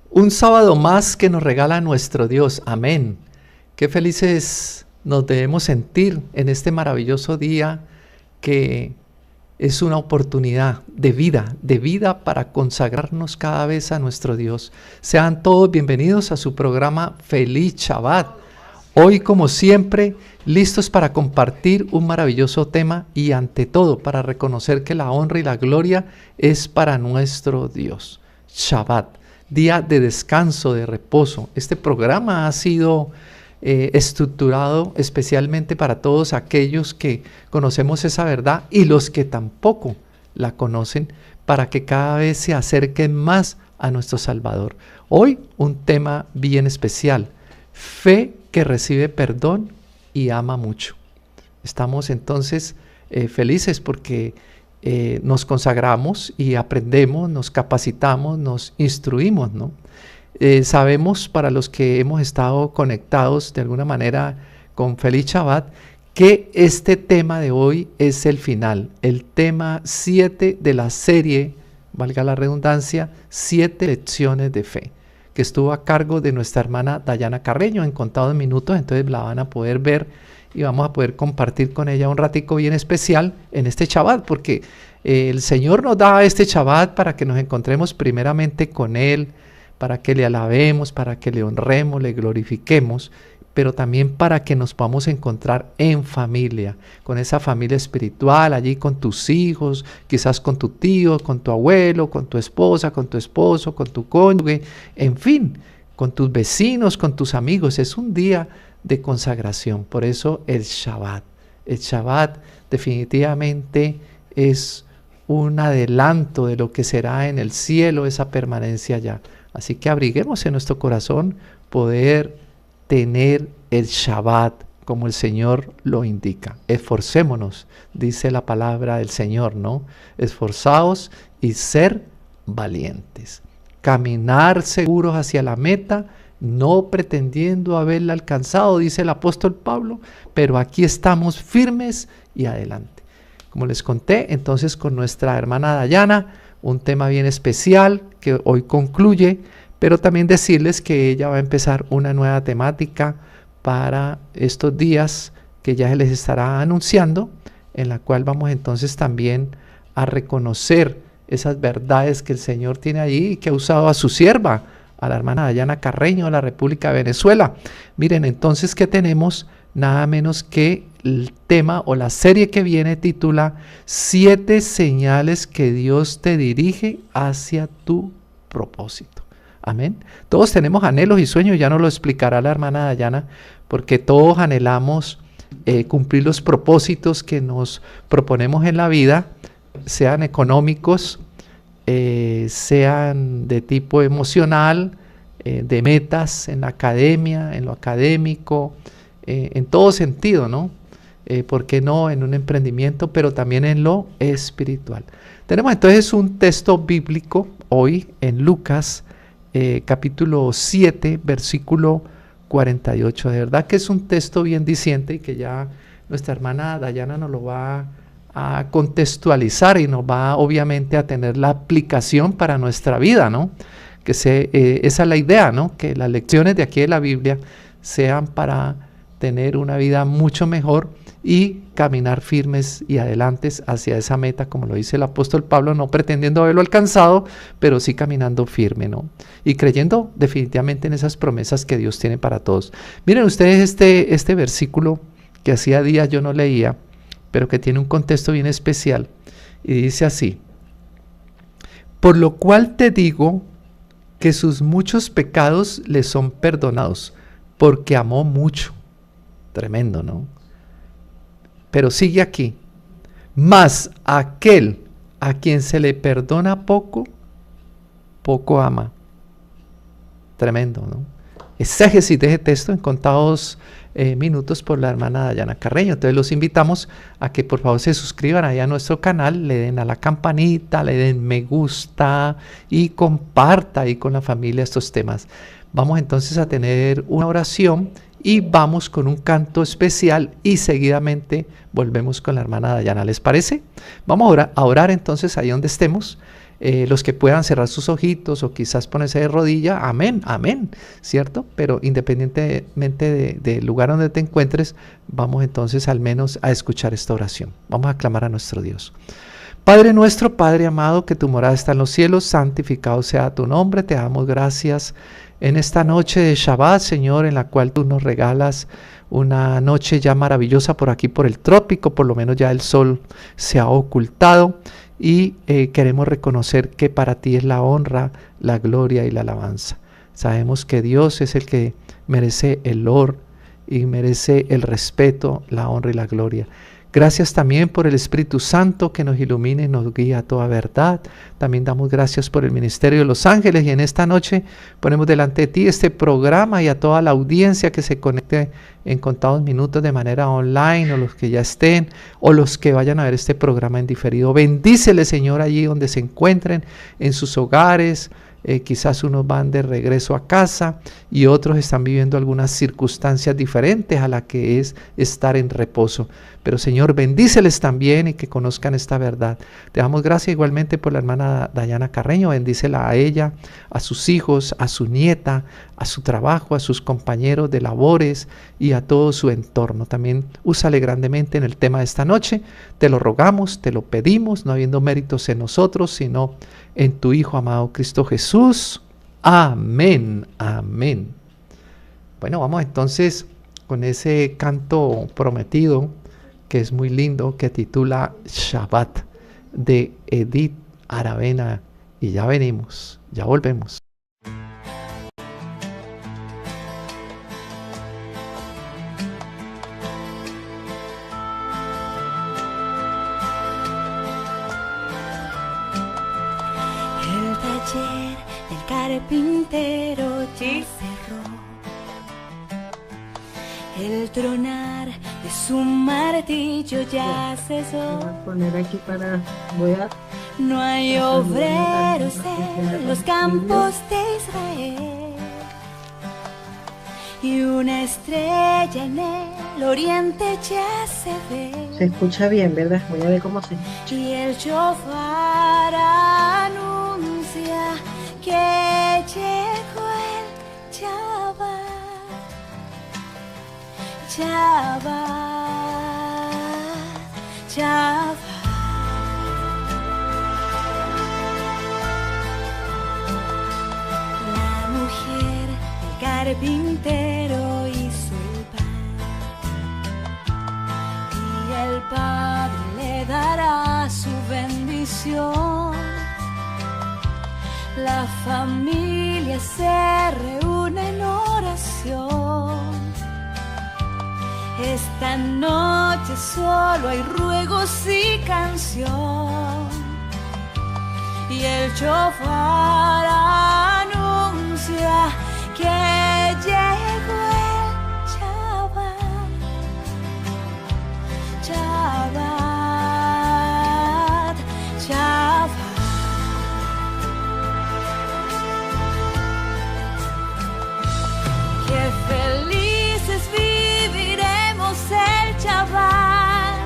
Un sábado más que nos regala nuestro Dios. Amén. Qué felices nos debemos sentir en este maravilloso día que es una oportunidad de vida para consagrarnos cada vez a nuestro Dios. Sean todos bienvenidos a su programa Feliz Shabbat. Hoy, como siempre, listos para compartir un maravilloso tema y ante todo para reconocer que la honra y la gloria es para nuestro Dios. Shabbat, día de descanso, de reposo. Este programa ha sido estructurado especialmente para todos aquellos que conocemos esa verdad y los que tampoco la conocen, para que cada vez se acerquen más a nuestro Salvador. Hoy un tema bien especial: fe que recibe perdón y ama mucho. Estamos entonces felices porque nos consagramos y aprendemos, nos capacitamos, nos instruimos, ¿no? Sabemos, para los que hemos estado conectados de alguna manera con Feliz Shabbat, que este tema de hoy es el final, el tema 7 de la serie, valga la redundancia, 7 lecciones de fe, que estuvo a cargo de nuestra hermana Dayana Carreño en contados minutos. Entonces la van a poder ver y vamos a poder compartir con ella un ratico bien especial en este Shabbat, porque el Señor nos da este Shabbat para que nos encontremos primeramente con Él, para que le alabemos, para que le honremos, le glorifiquemos, pero también para que nos podamos encontrar en familia, con esa familia espiritual, allí con tus hijos, quizás con tu tío, con tu abuelo, con tu esposa, con tu esposo, con tu cónyuge, en fin, con tus vecinos, con tus amigos. Es un día de consagración. Por eso el Shabbat. El Shabbat definitivamente es un adelanto de lo que será en el cielo, esa permanencia allá. Así que abriguemos en nuestro corazón poder tener el Shabbat como el Señor lo indica. Esforcémonos, dice la palabra del Señor, ¿no? Esforzaos y ser valientes. Caminar seguros hacia la meta, no pretendiendo haberla alcanzado, dice el apóstol Pablo, pero aquí estamos firmes y adelante. Como les conté, entonces, con nuestra hermana Dayana, un tema bien especial que hoy concluye, pero también decirles que ella va a empezar una nueva temática para estos días que ya se les estará anunciando, en la cual vamos entonces también a reconocer esas verdades que el Señor tiene allí y que ha usado a su sierva, a la hermana Dayana Carreño de la República de Venezuela. Miren, entonces, ¿qué tenemos? Nada menos que el tema o la serie que viene titula 7 señales que Dios te dirige hacia tu propósito. Amén. Todos tenemos anhelos y sueños, ya nos lo explicará la hermana Dayana, porque todos anhelamos cumplir los propósitos que nos proponemos en la vida, sean económicos, sean de tipo emocional, de metas en la academia, en lo académico, en todo sentido, ¿no? ¿Por qué no en un emprendimiento, pero también en lo espiritual? Tenemos entonces un texto bíblico hoy en Lucas, capítulo 7, versículo 48. De verdad que es un texto bien diciente y que ya nuestra hermana Dayana nos lo va a contextualizar y nos va obviamente a tener la aplicación para nuestra vida, ¿no? Esa es la idea, ¿no? Que las lecciones de aquí de la Biblia sean para tener una vida mucho mejor y caminar firmes y adelantes hacia esa meta, como lo dice el apóstol Pablo, no pretendiendo haberlo alcanzado, pero sí caminando firme, ¿no? Y creyendo definitivamente en esas promesas que Dios tiene para todos. Miren ustedes este versículo que hacía días yo no leía, pero que tiene un contexto bien especial, y dice así: por lo cual te digo que sus muchos pecados le son perdonados, porque amó mucho. Tremendo, ¿no? Pero sigue aquí: mas aquel a quien se le perdona poco, poco ama. Tremendo, ¿no? Exégesis de ese texto en contados minutos por la hermana Dayana Carreño. Entonces los invitamos a que por favor se suscriban ahí a nuestro canal, le den a la campanita, le den me gusta y comparta ahí con la familia estos temas. Vamos entonces a tener una oración y vamos con un canto especial y seguidamente volvemos con la hermana Dayana. ¿Les parece? Vamos a orar entonces ahí donde estemos. los que puedan cerrar sus ojitos o quizás ponerse de rodilla, amén, amén, ¿cierto? Pero independientemente del lugar donde te encuentres, vamos entonces al menos a escuchar esta oración. Vamos a clamar a nuestro Dios. Padre nuestro, Padre amado, que tu morada está en los cielos, santificado sea tu nombre, te damos gracias en esta noche de Shabbat, Señor, en la cual tú nos regalas una noche ya maravillosa por aquí, por el trópico, por lo menos ya el sol se ha ocultado y queremos reconocer que para ti es la honra, la gloria y la alabanza. Sabemos que Dios es el que merece el honor y merece el respeto, la honra y la gloria. Gracias también por el Espíritu Santo que nos ilumina y nos guía a toda verdad. También damos gracias por el Ministerio de los Ángeles y en esta noche ponemos delante de ti este programa y a toda la audiencia que se conecte en contados minutos de manera online o los que ya estén o los que vayan a ver este programa en diferido. Bendícele, Señor, allí donde se encuentren, en sus hogares. Quizás unos van de regreso a casa y otros están viviendo algunas circunstancias diferentes a la que es estar en reposo. Pero Señor, bendíceles también y que conozcan esta verdad. Te damos gracias igualmente por la hermana Dayana Carreño. Bendícela a ella, a sus hijos, a su nieta, a su trabajo, a sus compañeros de labores y a todo su entorno. También úsale grandemente en el tema de esta noche. Te lo rogamos, te lo pedimos, no habiendo méritos en nosotros, sino en tu Hijo amado Cristo Jesús. Amén, amén. Bueno, vamos entonces con ese canto prometido que es muy lindo, que titula Shabbat, de Edith Aravena. Y ya venimos, ya volvemos. El taller del carpintero ya cerró. El tronar de su martillo ya cesó. Voy a poner aquí para... No hay obreros en los campos de Israel. Y una estrella en el oriente ya se ve. Se escucha bien, ¿verdad? Voy a ver cómo se... Y el shofar anuncia que llegó el Shabbat. Shabbat, Shabbat. La mujer del carpintero hizo el pan y el Padre le dará su bendición. La familia se reúne en oración. Esta noche solo hay ruegos y canción. Y el shofar anuncia que llegó el Shabbat. Shabbat, Shabbat. Qué felices viviremos el Shabbat.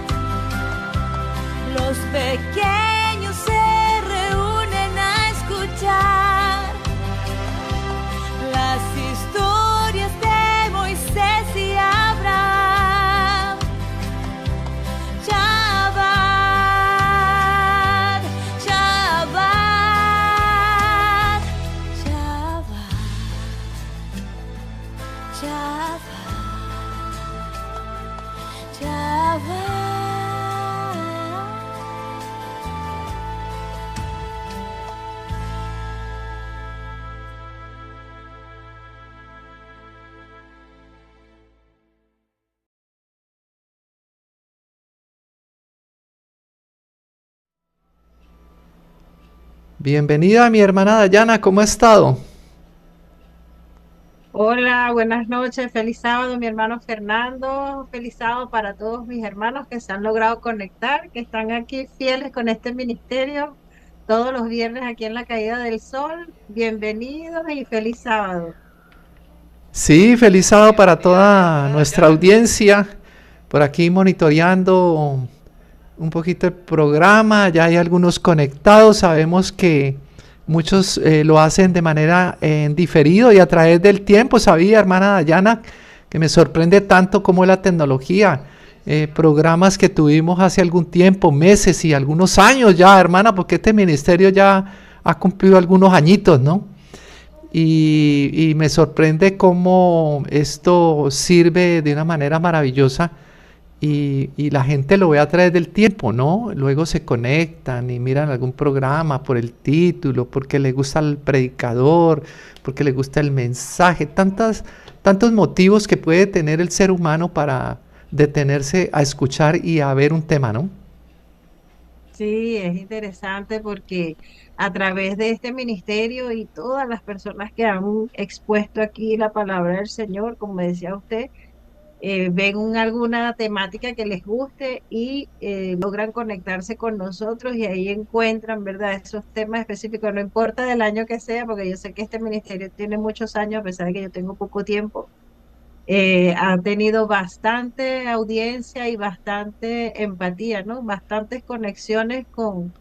Los pequeños se reúnen a escuchar las historias de Moisés y Abraham. Shabbat, Shabbat, Shabbat, Shabbat, Shabbat. Bienvenida mi hermana Dayana, ¿cómo ha estado? Hola, buenas noches, feliz sábado mi hermano Fernando, feliz sábado para todos mis hermanos que se han logrado conectar, que están aquí fieles con este ministerio todos los viernes aquí en la Caída del Sol. Bienvenidos y feliz sábado. Sí, feliz sábado para toda nuestra audiencia, por aquí monitoreando un poquito el programa. Ya hay algunos conectados. Sabemos que muchos lo hacen de manera en diferido y a través del tiempo. Sabía, hermana Dayana, que me sorprende tanto como la tecnología. Programas que tuvimos hace algún tiempo, meses y algunos años ya, hermana, porque este ministerio ya ha cumplido algunos añitos, ¿no? Y me sorprende cómo esto sirve de una manera maravillosa y la gente lo ve a través del tiempo, ¿no? Luego se conectan y miran algún programa por el título, porque le gusta el predicador, porque le gusta el mensaje, tantos motivos que puede tener el ser humano para detenerse a escuchar y a ver un tema, ¿no? Sí, es interesante porque a través de este ministerio y todas las personas que han expuesto aquí la palabra del Señor, como decía usted, ven alguna temática que les guste y logran conectarse con nosotros y ahí encuentran, ¿verdad? Esos temas específicos, no importa del año que sea, porque yo sé que este ministerio tiene muchos años, a pesar de que yo tengo poco tiempo. Ha tenido bastante audiencia y bastante empatía, ¿no? Bastantes conexiones con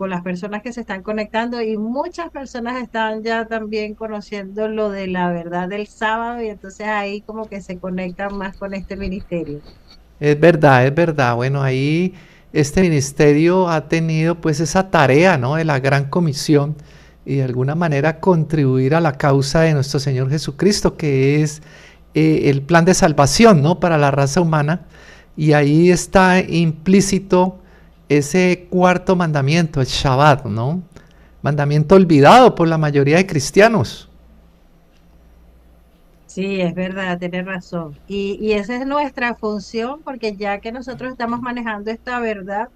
las personas que se están conectando y muchas personas están ya también conociendo lo de la verdad del sábado y entonces ahí como que se conectan más con este ministerio. Es verdad, es verdad. Bueno, ahí este ministerio ha tenido pues esa tarea, ¿no? De la gran comisión y de alguna manera contribuir a la causa de nuestro Señor Jesucristo, que es el plan de salvación, ¿no? Para la raza humana. Y ahí está implícito ese cuarto mandamiento, el Shabbat, ¿no? Mandamiento olvidado por la mayoría de cristianos. Sí, es verdad, tienes razón. Y esa es nuestra función porque ya que nosotros estamos manejando esta verdad,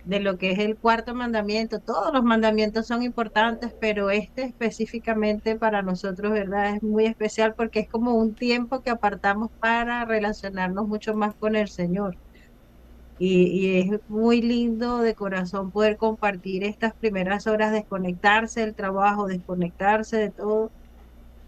de lo que es el cuarto mandamiento. Todos los mandamientos son importantes, pero este específicamente para nosotros, ¿verdad? Es muy especial porque es como un tiempo que apartamos para relacionarnos mucho más con el Señor. Y es muy lindo de corazón poder compartir estas primeras horas, desconectarse del trabajo, desconectarse de todo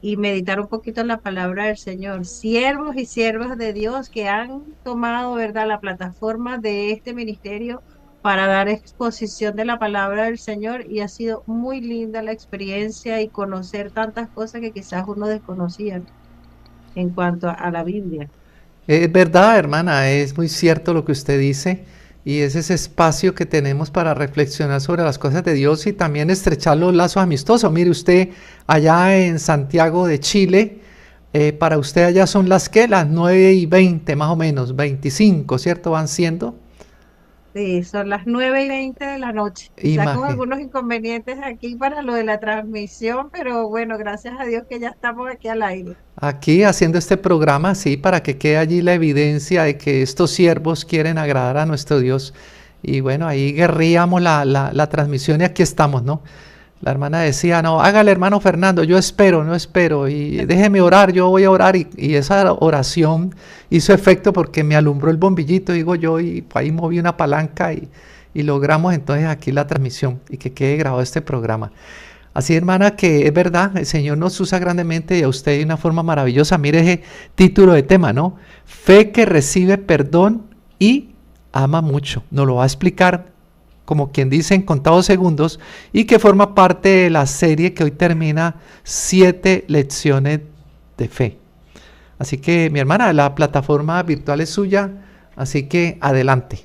y meditar un poquito en la palabra del Señor. Siervos y siervas de Dios que han tomado, ¿verdad?, la plataforma de este ministerio para dar exposición de la palabra del Señor y ha sido muy linda la experiencia y conocer tantas cosas que quizás uno desconocía en cuanto a la Biblia. Es verdad, hermana, es muy cierto lo que usted dice y es ese espacio que tenemos para reflexionar sobre las cosas de Dios y también estrechar los lazos amistosos. Mire usted, allá en Santiago de Chile, para usted allá son las que, las 9:20 más o menos, 25, ¿cierto? Van siendo. Sí, son las 9:20 de la noche, quizás con Imagen. algunos inconvenientes aquí para lo de la transmisión, pero bueno, gracias a Dios que ya estamos aquí al aire. Aquí haciendo este programa, sí, para que quede allí la evidencia de que estos siervos quieren agradar a nuestro Dios. Y bueno, ahí guerríamos la transmisión y aquí estamos, ¿no? La hermana decía, no, hágale hermano Fernando, yo espero, no espero, y déjeme orar, yo voy a orar, y esa oración hizo efecto porque me alumbró el bombillito, digo yo, y ahí moví una palanca y logramos entonces aquí la transmisión y que quede grabado este programa. Así, hermana, que es verdad, el Señor nos usa grandemente y a usted de una forma maravillosa. Mire ese título de tema, ¿no? Fe que recibe perdón y ama mucho. Nos lo va a explicar, como quien dice, en contados segundos y que forma parte de la serie que hoy termina 7 lecciones de fe. Así que, mi hermana, la plataforma virtual es suya, así que adelante.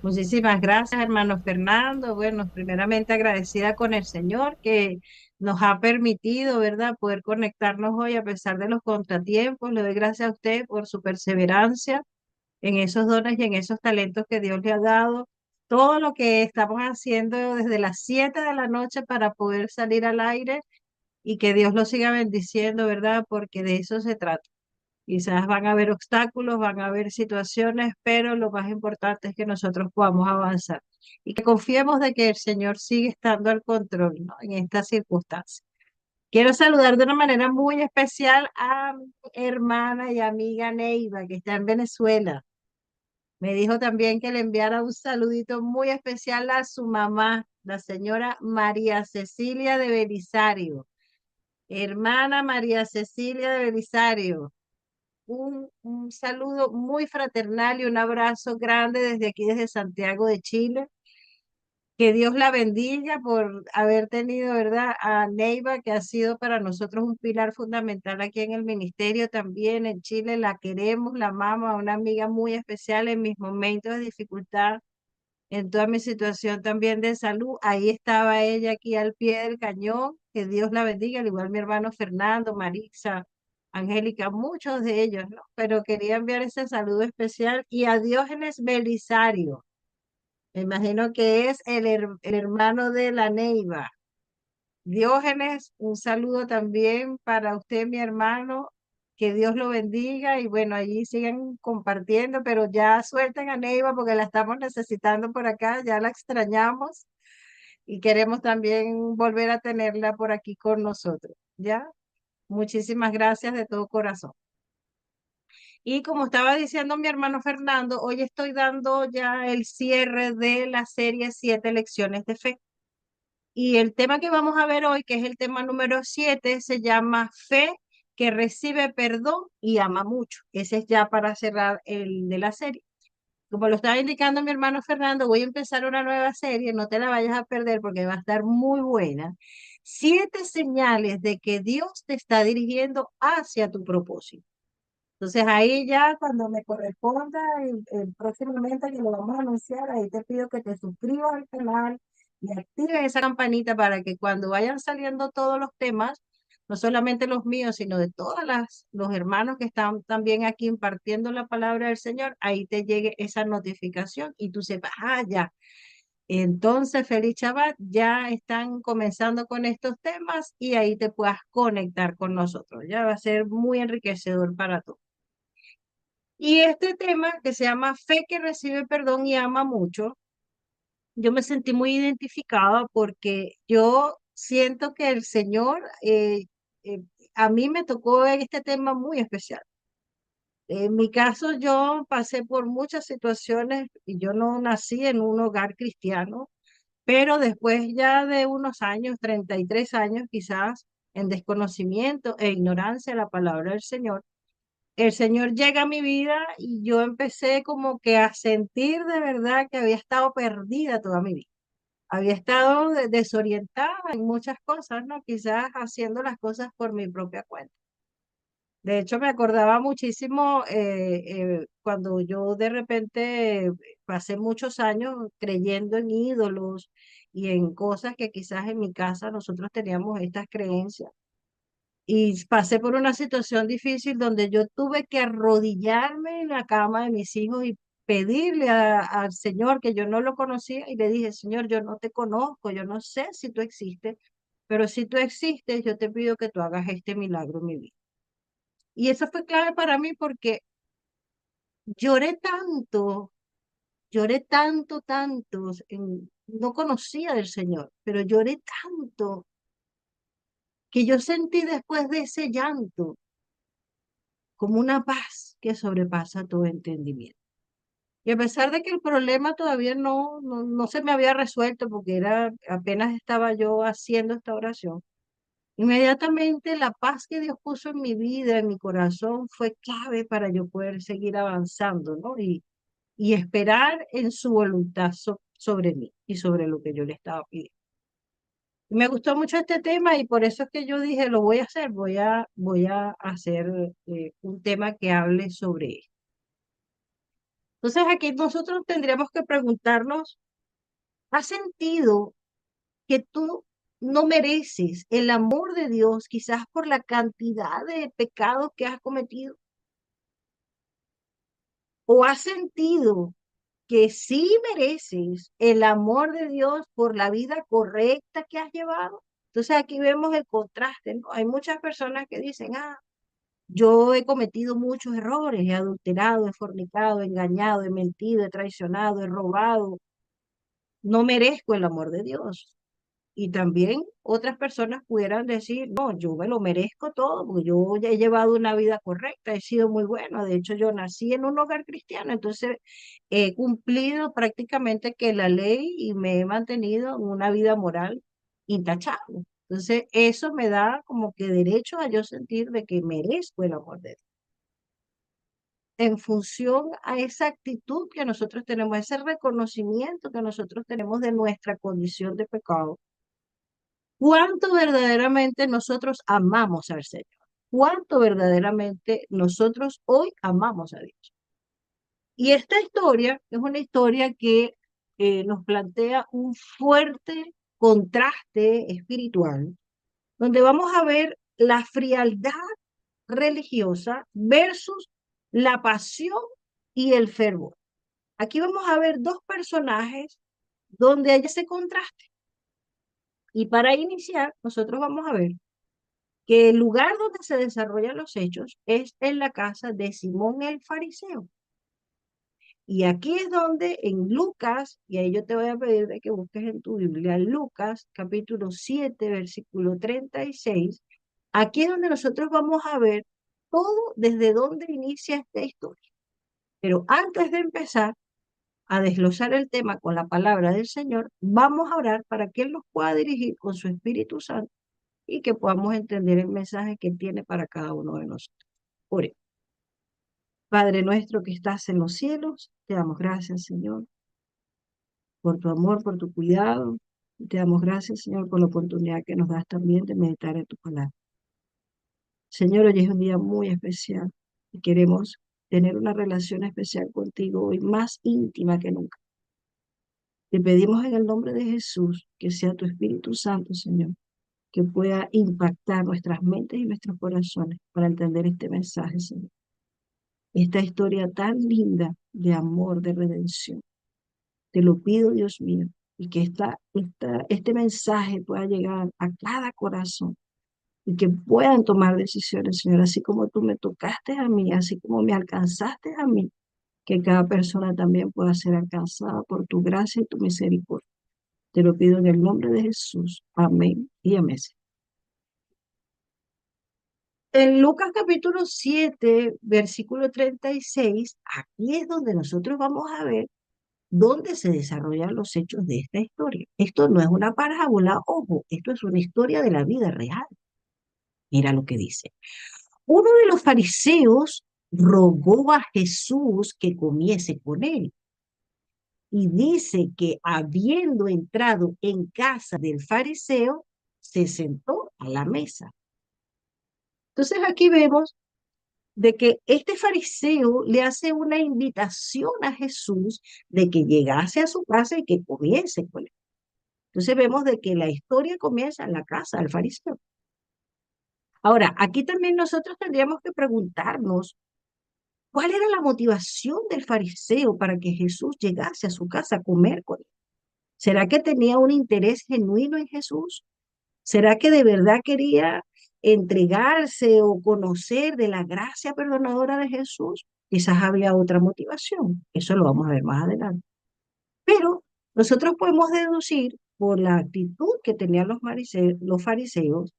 Muchísimas gracias, hermano Fernando. Bueno, primeramente agradecida con el Señor que nos ha permitido, ¿verdad?, poder conectarnos hoy a pesar de los contratiempos. Le doy gracias a usted por su perseverancia en esos dones y en esos talentos que Dios le ha dado. Todo lo que estamos haciendo desde las 7 de la noche para poder salir al aire y que Dios lo siga bendiciendo, ¿verdad? Porque de eso se trata. Quizás van a haber obstáculos, van a haber situaciones, pero lo más importante es que nosotros podamos avanzar y que confiemos de que el Señor sigue estando al control, ¿no?, en estas circunstancias. Quiero saludar de una manera muy especial a mi hermana y amiga Neiva, que está en Venezuela. Me dijo también que le enviara un saludito muy especial a su mamá, la señora María Cecilia de Belisario. Hermana María Cecilia de Belisario. un saludo muy fraternal y un abrazo grande desde aquí, desde Santiago de Chile. Que Dios la bendiga por haber tenido, ¿verdad?, a Neiva, que ha sido para nosotros un pilar fundamental aquí en el ministerio también en Chile. La queremos, la amamos, a una amiga muy especial en mis momentos de dificultad, en toda mi situación también de salud. Ahí estaba ella aquí al pie del cañón. Que Dios la bendiga, al igual mi hermano Fernando, Marixa, Angélica, muchos de ellos, ¿no? Pero quería enviar ese saludo especial y a Diógenes Belisario. Me imagino que es el hermano de la Neiva. Diógenes, un saludo también para usted, mi hermano. Que Dios lo bendiga y bueno, allí siguen compartiendo, pero ya suelten a Neiva porque la estamos necesitando por acá, ya la extrañamos y queremos también volver a tenerla por aquí con nosotros. ¿Ya? Muchísimas gracias de todo corazón. Y como estaba diciendo mi hermano Fernando, hoy estoy dando ya el cierre de la serie 7 lecciones de fe. Y el tema que vamos a ver hoy, que es el tema número 7, se llama Fe que recibe perdón y ama mucho. Ese es ya para cerrar el de la serie. Como lo estaba indicando mi hermano Fernando, voy a empezar una nueva serie, no te la vayas a perder porque va a estar muy buena. 7 señales de que Dios te está dirigiendo hacia tu propósito. Entonces ahí ya cuando me corresponda próximamente que lo vamos a anunciar, ahí te pido que te suscribas al canal y actives esa campanita para que cuando vayan saliendo todos los temas, no solamente los míos, sino de los hermanos que están también aquí impartiendo la palabra del Señor, ahí te llegue esa notificación y tú sepas, ah, ya. Entonces, feliz Shabbat, ya están comenzando con estos temas y ahí te puedas conectar con nosotros. Ya va a ser muy enriquecedor para todos. Y este tema que se llama Fe que recibe perdón y ama mucho, yo me sentí muy identificada porque yo siento que el Señor, eh, a mí me tocó en este tema muy especial. En mi caso, yo pasé por muchas situaciones y yo no nací en un hogar cristiano, pero después ya de unos años, 33 años quizás, en desconocimiento e ignorancia de la palabra del Señor, el Señor llega a mi vida y yo empecé como que a sentir de verdad que había estado perdida toda mi vida. Había estado desorientada en muchas cosas, ¿no? Quizás haciendo las cosas por mi propia cuenta. De hecho, me acordaba muchísimo cuando yo de repente pasé muchos años creyendo en ídolos y en cosas que quizás en mi casa nosotros teníamos estas creencias. Y pasé por una situación difícil donde yo tuve que arrodillarme en la cama de mis hijos y pedirle al Señor que yo no lo conocía y le dije, Señor, yo no te conozco, yo no sé si tú existes, pero si tú existes, yo te pido que tú hagas este milagro en mi vida. Y eso fue clave para mí porque lloré tanto, tanto, no conocía del Señor, pero lloré tanto que yo sentí después de ese llanto como una paz que sobrepasa todo entendimiento. Y a pesar de que el problema todavía no se me había resuelto porque apenas estaba yo haciendo esta oración, inmediatamente la paz que Dios puso en mi vida, en mi corazón, fue clave para yo poder seguir avanzando, ¿no? Y esperar en su voluntad sobre mí y sobre lo que yo le estaba pidiendo. Me gustó mucho este tema y por eso es que yo dije, lo voy a hacer, voy a hacer un tema que hable sobre esto. Entonces aquí nosotros tendríamos que preguntarnos, ¿has sentido que tú no mereces el amor de Dios quizás por la cantidad de pecados que has cometido? ¿O has sentido que sí mereces el amor de Dios por la vida correcta que has llevado? Entonces aquí vemos el contraste, ¿no? Hay muchas personas que dicen, ah, yo he cometido muchos errores, he adulterado, he fornicado, he engañado, he mentido, he traicionado, he robado, no merezco el amor de Dios. Y también otras personas pudieran decir, no, yo me lo merezco todo, porque yo ya he llevado una vida correcta, he sido muy bueno, de hecho yo nací en un hogar cristiano, entonces he cumplido prácticamente que la ley y me he mantenido en una vida moral intachable. Entonces eso me da como que derecho a yo sentir de que merezco el amor de Dios. en función a esa actitud que nosotros tenemos, ese reconocimiento que nosotros tenemos de nuestra condición de pecado, cuánto verdaderamente nosotros amamos al Señor, cuánto verdaderamente nosotros hoy amamos a Dios. Y esta historia es una historia que nos plantea un fuerte contraste espiritual, donde vamos a ver la frialdad religiosa versus la pasión y el fervor. Aquí vamos a ver dos personajes donde hay ese contraste. Y para iniciar, nosotros vamos a ver que el lugar donde se desarrollan los hechos es en la casa de Simón el fariseo. Y aquí es donde en Lucas, y ahí yo te voy a pedir de que busques en tu Biblia, Lucas capítulo 7, versículo 36, aquí es donde nosotros vamos a ver todo desde dónde inicia esta historia. Pero antes de empezar a desglosar el tema con la palabra del Señor, vamos a orar para que Él nos pueda dirigir con su Espíritu Santo y que podamos entender el mensaje que tiene para cada uno de nosotros. Oremos. Padre nuestro que estás en los cielos, te damos gracias, Señor, por tu amor, por tu cuidado. Y te damos gracias, Señor, por la oportunidad que nos das también de meditar en tu palabra. Señor, hoy es un día muy especial y queremos tener una relación especial contigo hoy, más íntima que nunca. Te pedimos en el nombre de Jesús que sea tu Espíritu Santo, Señor, que pueda impactar nuestras mentes y nuestros corazones para entender este mensaje, Señor. Esta historia tan linda de amor, de redención. Te lo pido, Dios mío, y que este mensaje pueda llegar a cada corazón y que puedan tomar decisiones, Señor, así como tú me tocaste a mí, así como me alcanzaste a mí, que cada persona también pueda ser alcanzada por tu gracia y tu misericordia. Te lo pido en el nombre de Jesús. Amén y amén. En Lucas capítulo 7, versículo 36, aquí es donde nosotros vamos a ver dónde se desarrollan los hechos de esta historia. Esto no es una parábola, ojo, esto es una historia de la vida real. Mira lo que dice. Uno de los fariseos rogó a Jesús que comiese con él. Y dice que habiendo entrado en casa del fariseo, se sentó a la mesa. Entonces aquí vemos de que este fariseo le hace una invitación a Jesús de que llegase a su casa y que comiese con él. Entonces vemos de que la historia comienza en la casa del fariseo. Ahora, aquí también nosotros tendríamos que preguntarnos cuál era la motivación del fariseo para que Jesús llegase a su casa a comer con él. ¿Será que tenía un interés genuino en Jesús? ¿Será que de verdad quería entregarse o conocer de la gracia perdonadora de Jesús? Quizás había otra motivación. Eso lo vamos a ver más adelante. Pero nosotros podemos deducir por la actitud que tenían los fariseos,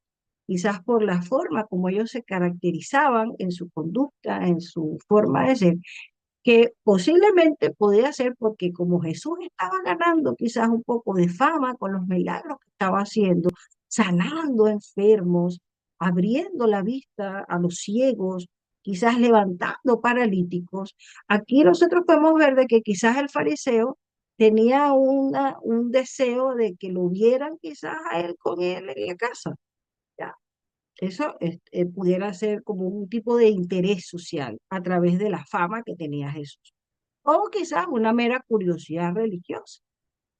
quizás por la forma como ellos se caracterizaban en su conducta, en su forma de ser, que posiblemente podía ser porque como Jesús estaba ganando quizás un poco de fama con los milagros que estaba haciendo, sanando enfermos, abriendo la vista a los ciegos, quizás levantando paralíticos, aquí nosotros podemos ver de que quizás el fariseo tenía un deseo de que lo vieran quizás a él con él en la casa. ¿Ya? Eso pudiera ser como un tipo de interés social a través de la fama que tenía Jesús. O quizás una mera curiosidad religiosa,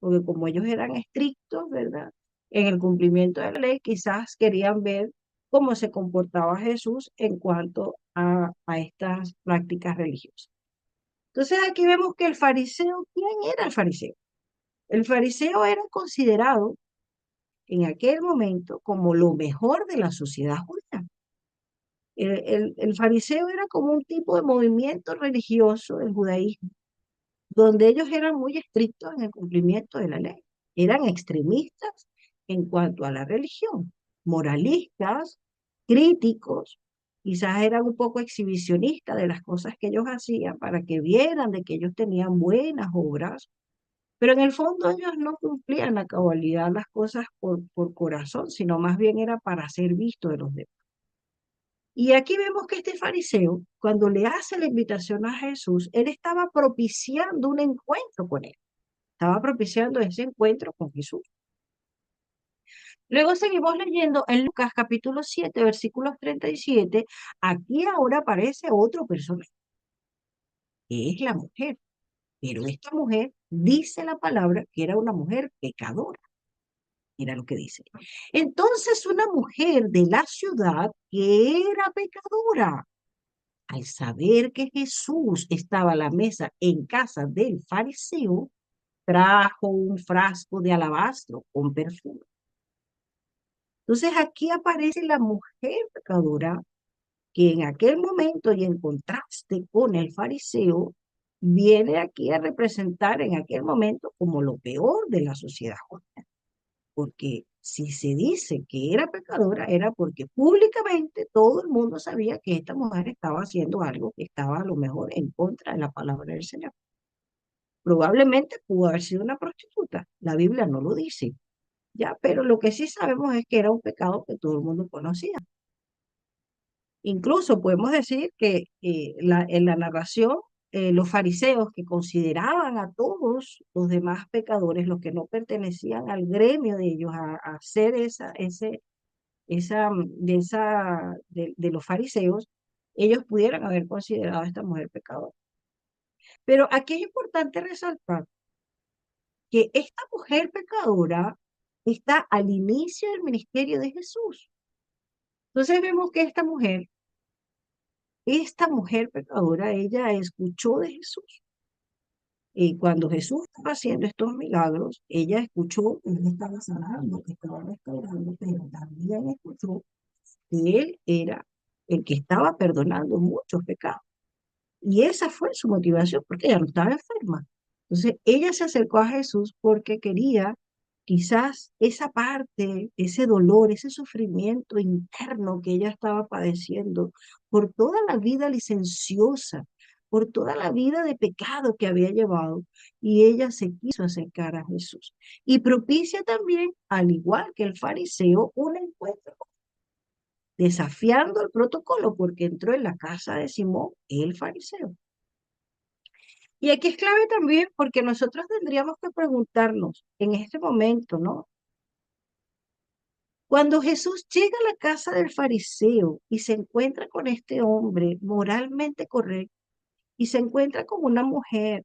porque como ellos eran estrictos, ¿verdad? En el cumplimiento de la ley, quizás querían ver cómo se comportaba Jesús en cuanto a estas prácticas religiosas. Entonces aquí vemos que el fariseo, ¿quién era el fariseo? El fariseo era considerado en aquel momento como lo mejor de la sociedad judía. El fariseo era como un tipo de movimiento religioso del judaísmo, donde ellos eran muy estrictos en el cumplimiento de la ley. Eran extremistas en cuanto a la religión, moralistas, críticos, quizás eran un poco exhibicionistas de las cosas que ellos hacían para que vieran de que ellos tenían buenas obras, pero en el fondo ellos no cumplían la cabalidad las cosas por corazón, sino más bien era para ser visto de los demás. Y aquí vemos que este fariseo, cuando le hace la invitación a Jesús, él estaba propiciando un encuentro con él. Estaba propiciando ese encuentro con Jesús. Luego seguimos leyendo en Lucas capítulo 7, versículos 37. Aquí ahora aparece otro personaje, que es la mujer. Pero esta mujer dice la palabra que era una mujer pecadora. Mira lo que dice. Entonces una mujer de la ciudad que era pecadora, al saber que Jesús estaba a la mesa en casa del fariseo, trajo un frasco de alabastro con perfume. Entonces aquí aparece la mujer pecadora que en aquel momento y en contraste con el fariseo, viene aquí a representar en aquel momento como lo peor de la sociedad judía. Porque si se dice que era pecadora, era porque públicamente todo el mundo sabía que esta mujer estaba haciendo algo que estaba a lo mejor en contra de la palabra del Señor. Probablemente pudo haber sido una prostituta, la Biblia no lo dice, ya, pero lo que sí sabemos es que era un pecado que todo el mundo conocía. Incluso podemos decir que en la narración, los fariseos que consideraban a todos los demás pecadores, los que no pertenecían al gremio de ellos, a hacer de los fariseos, ellos pudieran haber considerado a esta mujer pecadora. Pero aquí es importante resaltar que esta mujer pecadora está al inicio del ministerio de Jesús. Entonces vemos que esta mujer pecadora, ella escuchó de Jesús. Y cuando Jesús estaba haciendo estos milagros, ella escuchó que él estaba sanando, que estaba restaurando, pero también escuchó que él era el que estaba perdonando muchos pecados. Y esa fue su motivación, porque ella no estaba enferma. Entonces, ella se acercó a Jesús porque quería quizás esa parte, ese dolor, ese sufrimiento interno que ella estaba padeciendo por toda la vida licenciosa, por toda la vida de pecado que había llevado, y ella se quiso acercar a Jesús. Y propicia también, al igual que el fariseo, un encuentro desafiando el protocolo porque entró en la casa de Simón, el fariseo. Y aquí es clave también porque nosotros tendríamos que preguntarnos en este momento, ¿no? Cuando Jesús llega a la casa del fariseo y se encuentra con este hombre moralmente correcto y se encuentra con una mujer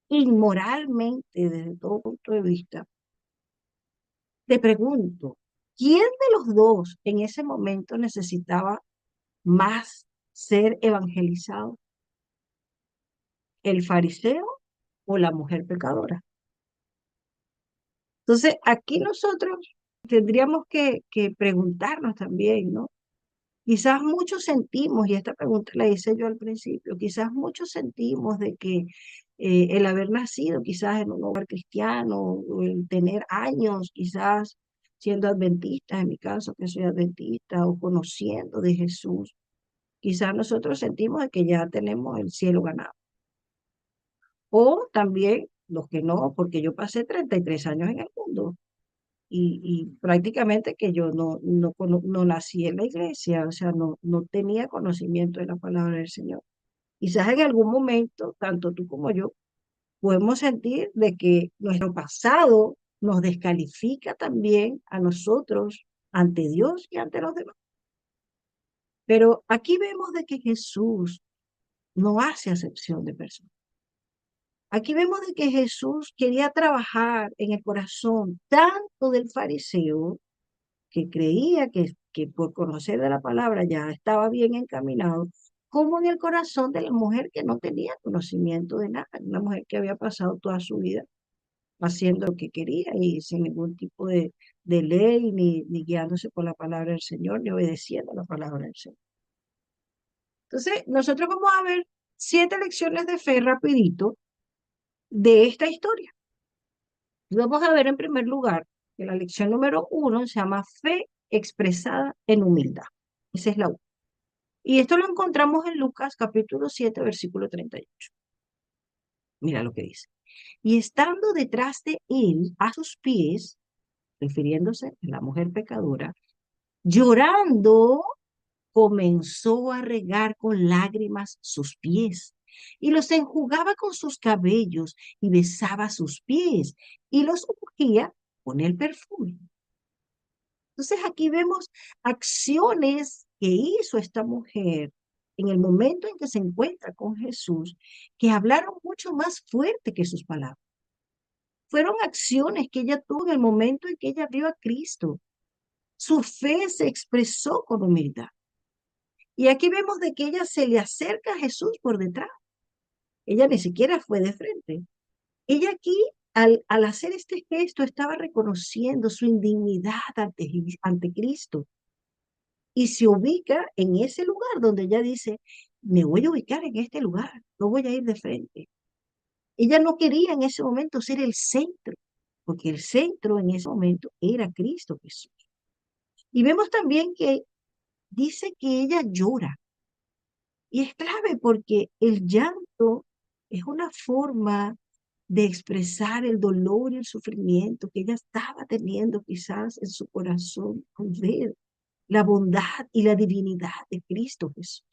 inmoralmente desde todo punto de vista, te pregunto, ¿quién de los dos en ese momento necesitaba más ser evangelizado? ¿El fariseo o la mujer pecadora? Entonces, aquí nosotros tendríamos que preguntarnos también, ¿no? Quizás muchos sentimos, y esta pregunta la hice yo al principio, quizás muchos sentimos de que el haber nacido quizás en un hogar cristiano, o el tener años quizás siendo adventistas, en mi caso que soy adventista, o conociendo de Jesús, quizás nosotros sentimos de que ya tenemos el cielo ganado. O también los que no, porque yo pasé 33 años en el mundo y prácticamente que yo no nací en la iglesia, o sea, no tenía conocimiento de la palabra del Señor. Quizás en algún momento, tanto tú como yo, podemos sentir de que nuestro pasado nos descalifica también a nosotros ante Dios y ante los demás. Pero aquí vemos de que Jesús no hace acepción de personas. Aquí vemos de que Jesús quería trabajar en el corazón tanto del fariseo, que creía que por conocer de la palabra ya estaba bien encaminado, como en el corazón de la mujer que no tenía conocimiento de nada, una mujer que había pasado toda su vida haciendo lo que quería y sin ningún tipo de ley, ni guiándose por la palabra del Señor, ni obedeciendo la palabra del Señor. Entonces, nosotros vamos a ver 7 lecciones de fe rapidito de esta historia. Vamos a ver en primer lugar que la lección número 1 se llama fe expresada en humildad. Esa es la 1. Y esto lo encontramos en Lucas capítulo 7, versículo 38. Mira lo que dice. Y estando detrás de él, a sus pies, refiriéndose a la mujer pecadora, llorando, comenzó a regar con lágrimas sus pies y los enjugaba con sus cabellos y besaba sus pies y los ungía con el perfume. Entonces aquí vemos acciones que hizo esta mujer en el momento en que se encuentra con Jesús, que hablaron mucho más fuerte que sus palabras. Fueron acciones que ella tuvo en el momento en que ella vio a Cristo. Su fe se expresó con humildad. Y aquí vemos de que ella se le acerca a Jesús por detrás. Ella ni siquiera fue de frente. Ella aquí, al hacer este gesto, estaba reconociendo su indignidad ante Cristo. Y se ubica en ese lugar donde ella dice, me voy a ubicar en este lugar, no voy a ir de frente. Ella no quería en ese momento ser el centro, porque el centro en ese momento era Cristo Jesús. Y vemos también que dice que ella llora. Y es clave porque el llanto es una forma de expresar el dolor y el sufrimiento que ella estaba teniendo quizás en su corazón al ver la bondad y la divinidad de Cristo Jesús.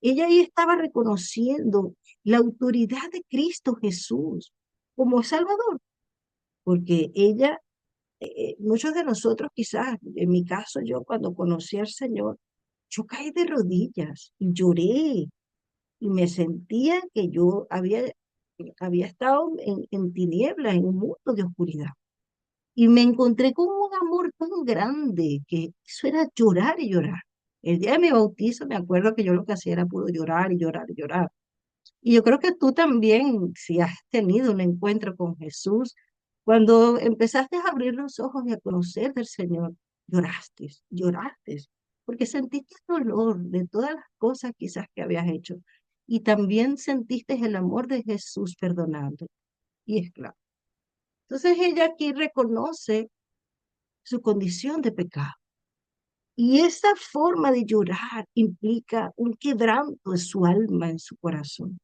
Ella ahí estaba reconociendo la autoridad de Cristo Jesús como Salvador, porque ella, muchos de nosotros quizás, en mi caso yo cuando conocí al Señor, yo caí de rodillas y lloré y me sentía que yo había estado en tinieblas, en un mundo de oscuridad. Y me encontré con un amor tan grande que eso era llorar y llorar. El día de mi bautizo me acuerdo que yo lo que hacía era puro llorar y llorar y llorar. Y yo creo que tú también, si has tenido un encuentro con Jesús, cuando empezaste a abrir los ojos y a conocer del Señor, lloraste, lloraste, porque sentiste el dolor de todas las cosas quizás que habías hecho. Y también sentiste el amor de Jesús perdonando. Y es claro. Entonces ella aquí reconoce su condición de pecado. Y esa forma de llorar implica un quebranto de su alma, en su corazón.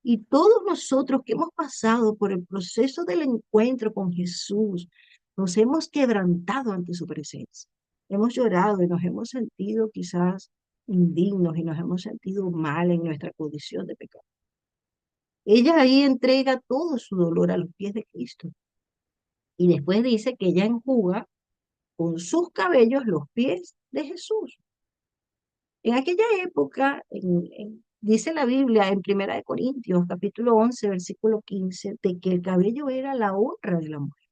Y todos nosotros que hemos pasado por el proceso del encuentro con Jesús, nos hemos quebrantado ante su presencia. Hemos llorado y nos hemos sentido quizás indignos y nos hemos sentido mal en nuestra condición de pecado. Ella ahí entrega todo su dolor a los pies de Cristo. Y después dice que ella enjuga con sus cabellos los pies de Jesús. En aquella época, dice la Biblia en Primera de Corintios, capítulo 11, versículo 15, de que el cabello era la honra de la mujer.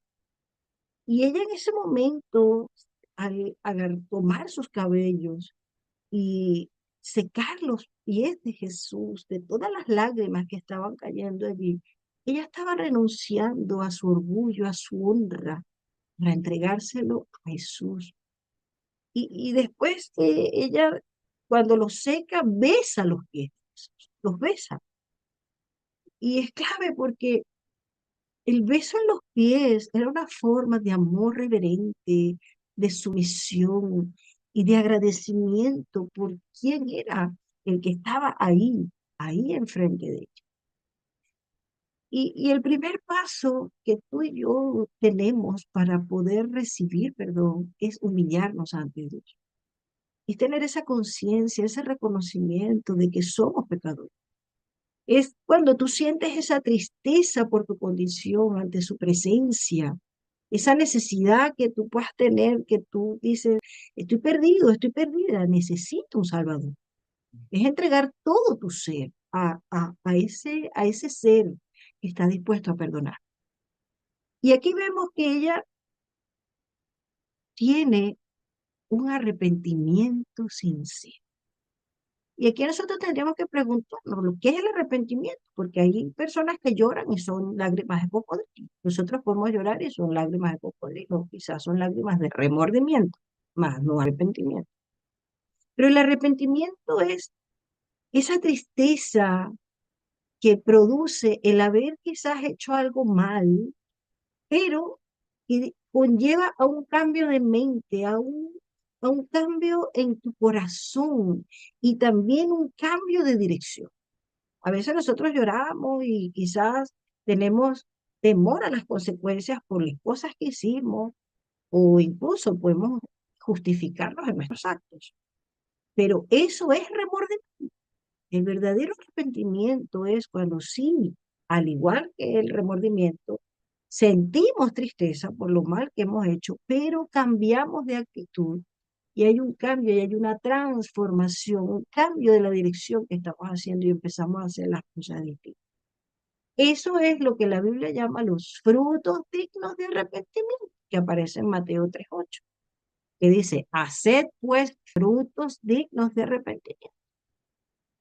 Y ella en ese momento, al tomar sus cabellos y secar los pies de Jesús, de todas las lágrimas que estaban cayendo allí, ella estaba renunciando a su orgullo, a su honra, para entregárselo a Jesús. Y después ella, cuando los seca, besa los pies, los besa. Y es clave porque el beso en los pies era una forma de amor reverente, de sumisión y de agradecimiento por quién era el que estaba ahí enfrente de ella. Y el primer paso que tú y yo tenemos para poder recibir perdón es humillarnos ante Dios. Y tener esa conciencia, ese reconocimiento de que somos pecadores. Es cuando tú sientes esa tristeza por tu condición ante su presencia, esa necesidad que tú puedas tener, que tú dices, estoy perdido, estoy perdida, necesito un Salvador. Es entregar todo tu ser a ese ser que está dispuesto a perdonar. Y aquí vemos que ella tiene un arrepentimiento sincero. Y aquí nosotros tendríamos que preguntarnos lo que es el arrepentimiento, porque hay personas que lloran y son lágrimas de cocodrilo. Nosotros podemos llorar y son lágrimas de cocodrilo, quizás son lágrimas de remordimiento, más no arrepentimiento. Pero el arrepentimiento es esa tristeza que produce el haber quizás hecho algo mal, pero que conlleva a un cambio de mente, a un cambio en tu corazón y también un cambio de dirección. A veces nosotros lloramos y quizás tenemos temor a las consecuencias por las cosas que hicimos o incluso podemos justificarnos en nuestros actos. Pero eso es remordimiento. El verdadero arrepentimiento es cuando sí, al igual que el remordimiento, sentimos tristeza por lo mal que hemos hecho, pero cambiamos de actitud y hay un cambio y hay una transformación, un cambio de la dirección que estamos haciendo y empezamos a hacer las cosas distintas. Eso es lo que la Biblia llama los frutos dignos de arrepentimiento, que aparece en Mateo 3:8, que dice, haced pues frutos dignos de arrepentimiento.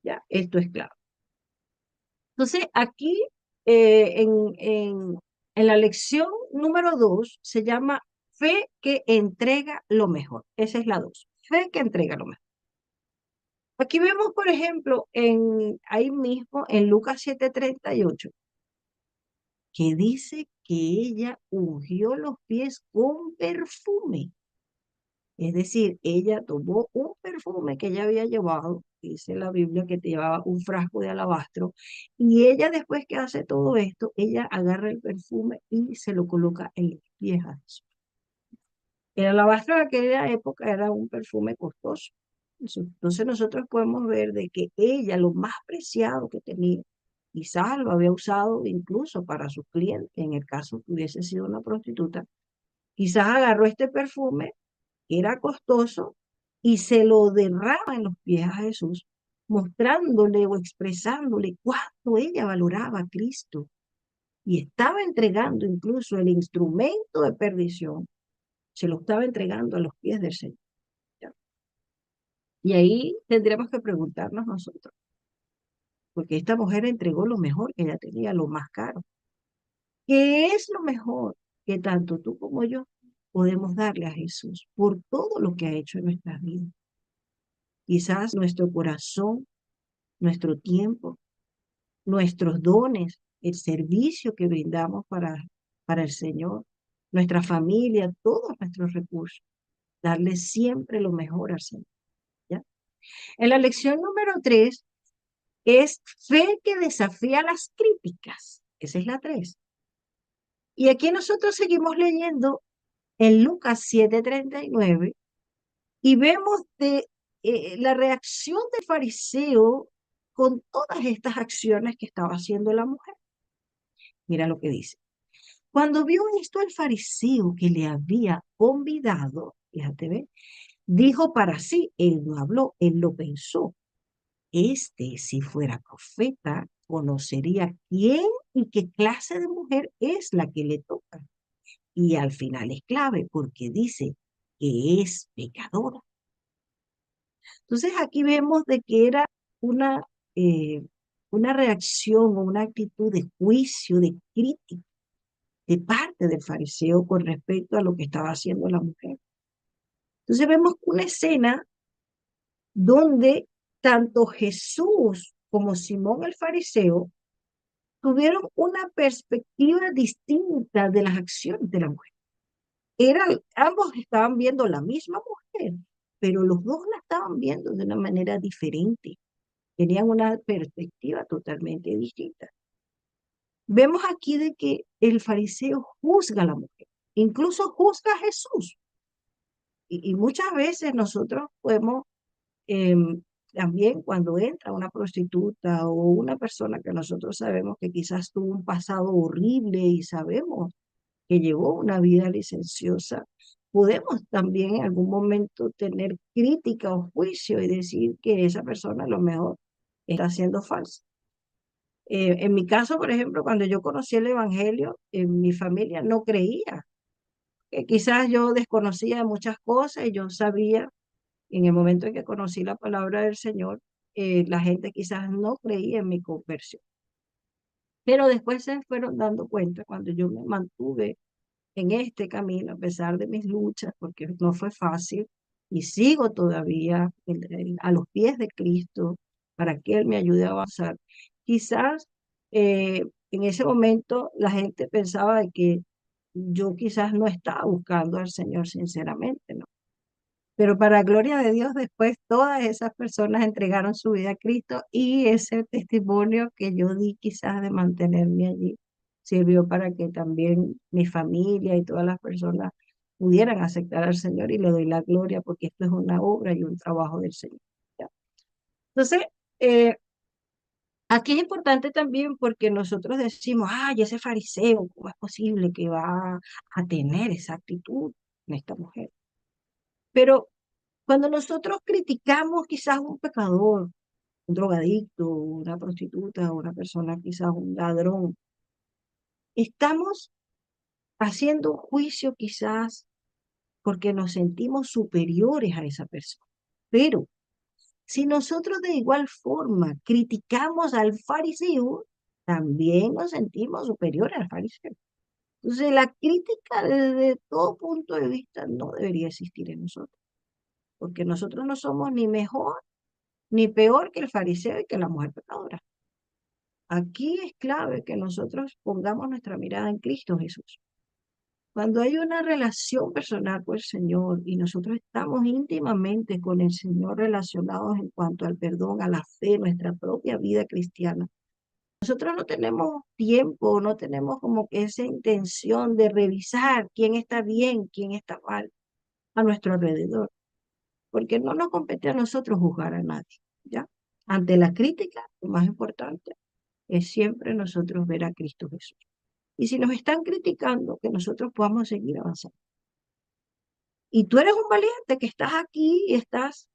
Ya, esto es claro. Entonces, aquí en la lección número 2 se llama fe que entrega lo mejor. Esa es la 2. Fe que entrega lo mejor. Aquí vemos, por ejemplo, ahí mismo en Lucas 7:38, que dice que ella ungió los pies con perfume. Es decir, ella tomó un perfume que ella había llevado, dice la Biblia que te llevaba un frasco de alabastro, y ella después que hace todo esto, ella agarra el perfume y se lo coloca en los pies a Jesús. El alabastro de aquella época era un perfume costoso. Entonces nosotros podemos ver de que ella, lo más preciado que tenía, quizás lo había usado incluso para sus clientes, en el caso que hubiese sido una prostituta, quizás agarró este perfume era costoso y se lo derrama en los pies a Jesús, mostrándole o expresándole cuánto ella valoraba a Cristo y estaba entregando incluso el instrumento de perdición, se lo estaba entregando a los pies del Señor. ¿Ya? Y ahí tendremos que preguntarnos nosotros, porque esta mujer entregó lo mejor que ella tenía, lo más caro. ¿Qué es lo mejor que tanto tú como yo podemos darle a Jesús por todo lo que ha hecho en nuestras vidas? Quizás nuestro corazón, nuestro tiempo, nuestros dones, el servicio que brindamos para el Señor, nuestra familia, todos nuestros recursos, darle siempre lo mejor al Señor. ¿Ya? En la lección número 3 es fe que desafía las críticas. Esa es la 3. Y aquí nosotros seguimos leyendo en Lucas 7:39 y vemos la reacción del fariseo con todas estas acciones que estaba haciendo la mujer. Mira lo que dice. Cuando vio esto el fariseo que le había convidado, fíjate, ¿ve? Dijo para sí, él no habló, él lo pensó. Si fuera profeta, conocería quién y qué clase de mujer es la que le toca. Y al final es clave porque dice que es pecadora. Entonces aquí vemos de que era una, eh, una reacción o una actitud de juicio, de crítica de parte del fariseo con respecto a lo que estaba haciendo la mujer. Entonces vemos una escena donde tanto Jesús como Simón el fariseo tuvieron una perspectiva distinta de las acciones de la mujer. Ambos estaban viendo la misma mujer, pero los dos la estaban viendo de una manera diferente. Tenían una perspectiva totalmente distinta. Vemos aquí de que el fariseo juzga a la mujer, incluso juzga a Jesús. Y muchas veces nosotros podemos también cuando entra una prostituta o una persona que nosotros sabemos que quizás tuvo un pasado horrible y sabemos que llevó una vida licenciosa, podemos también en algún momento tener crítica o juicio y decir que esa persona a lo mejor está siendo falsa. En mi caso, por ejemplo, cuando yo conocí el Evangelio, en mi familia no creía. Quizás yo desconocía muchas cosas y yo sabía, en el momento en que conocí la palabra del Señor, la gente quizás no creía en mi conversión. Pero después se fueron dando cuenta cuando yo me mantuve en este camino, a pesar de mis luchas, porque no fue fácil, y sigo todavía a los pies de Cristo para que Él me ayude a avanzar. Quizás en ese momento la gente pensaba de que yo quizás no estaba buscando al Señor sinceramente, ¿no? Pero para gloria de Dios, después todas esas personas entregaron su vida a Cristo y ese testimonio que yo di quizás de mantenerme allí sirvió para que también mi familia y todas las personas pudieran aceptar al Señor y le doy la gloria porque esto es una obra y un trabajo del Señor. Entonces, eh, aquí es importante también porque nosotros decimos, ay, ese fariseo, ¿cómo es posible que va a tener esa actitud en esta mujer? Pero cuando nosotros criticamos quizás un pecador, un drogadicto, una prostituta, una persona quizás un ladrón, estamos haciendo un juicio quizás porque nos sentimos superiores a esa persona. Pero si nosotros de igual forma criticamos al fariseo, también nos sentimos superiores al fariseo. Entonces, la crítica desde todo punto de vista no debería existir en nosotros, porque nosotros no somos ni mejor ni peor que el fariseo y que la mujer pecadora. Aquí es clave que nosotros pongamos nuestra mirada en Cristo Jesús. Cuando hay una relación personal con el Señor y nosotros estamos íntimamente con el Señor relacionados en cuanto al perdón, a la fe, nuestra propia vida cristiana, nosotros no tenemos tiempo, no tenemos como que esa intención de revisar quién está bien, quién está mal a nuestro alrededor, porque no nos compete a nosotros juzgar a nadie, ¿ya? Ante la crítica, lo más importante es siempre nosotros ver a Cristo Jesús. Y si nos están criticando, que nosotros podamos seguir avanzando. Y tú eres un valiente que estás aquí y estás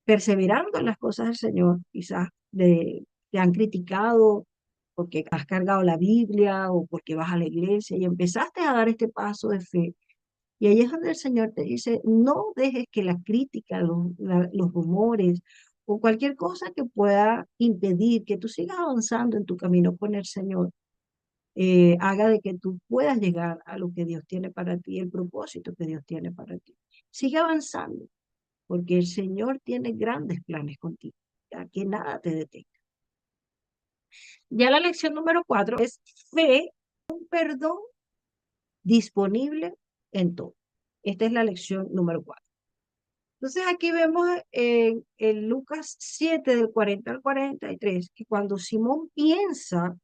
perseverando en las cosas del Señor. Quizás te han criticado porque has cargado la Biblia o porque vas a la iglesia y empezaste a dar este paso de fe. Y ahí es donde el Señor te dice, no dejes que la crítica, los rumores o cualquier cosa que pueda impedir que tú sigas avanzando en tu camino con el Señor, haga de que tú puedas llegar a lo que Dios tiene para ti, el propósito que Dios tiene para ti. Sigue avanzando, porque el Señor tiene grandes planes contigo, ya que nada te detenga. Ya la lección número 4 es fe, un perdón disponible en todo. Esta es la lección número 4. Entonces aquí vemos en Lucas 7 del 40 al 43 que cuando Simón piensa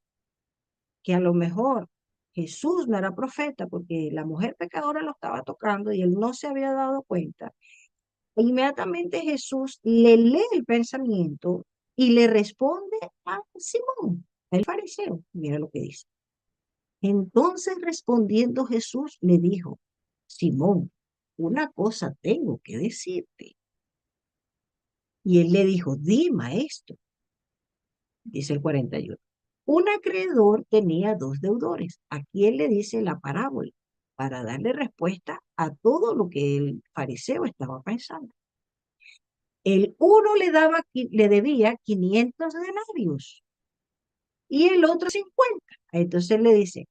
que a lo mejor Jesús no era profeta porque la mujer pecadora lo estaba tocando y él no se había dado cuenta, inmediatamente Jesús le lee el pensamiento y le responde a Simón, el fariseo. Mira lo que dice. Entonces respondiendo Jesús le dijo, Simón, una cosa tengo que decirte. Y él le dijo, di, maestro, dice el 41. Un acreedor tenía dos deudores. Aquí él le dice la parábola para darle respuesta a todo lo que el fariseo estaba pensando. El uno le debía 500 denarios y el otro 50. Entonces le dice,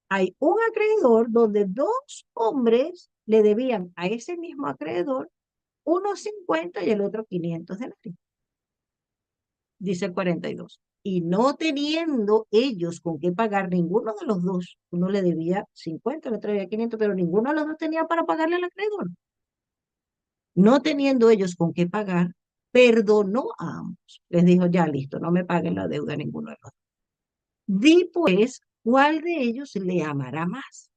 hay un acreedor donde dos hombres le debían a ese mismo acreedor uno 50 y el otro 500 denarios. Dice el 42. Y no teniendo ellos con qué pagar ninguno de los dos, uno le debía 50, el otro debía 500, pero ninguno de los dos tenía para pagarle al acreedor. No teniendo ellos con qué pagar, perdonó a ambos. Les dijo, ya listo, no me paguen la deuda a ninguno de los dos. Di pues, ¿cuál de ellos le amará más?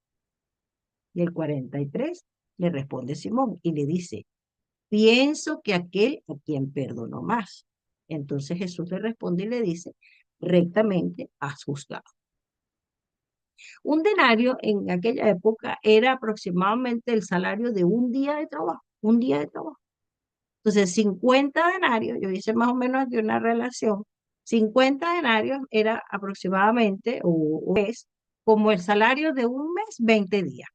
Y el 43 le responde Simón y le dice, pienso que aquel a quien perdonó más. Entonces Jesús le responde y le dice, rectamente has juzgado. Un denario en aquella época era aproximadamente el salario de un día de trabajo, un día de trabajo. Entonces, 50 denarios, yo hice más o menos aquí una relación, 50 denarios era aproximadamente, o es, como el salario de un mes, 20 días.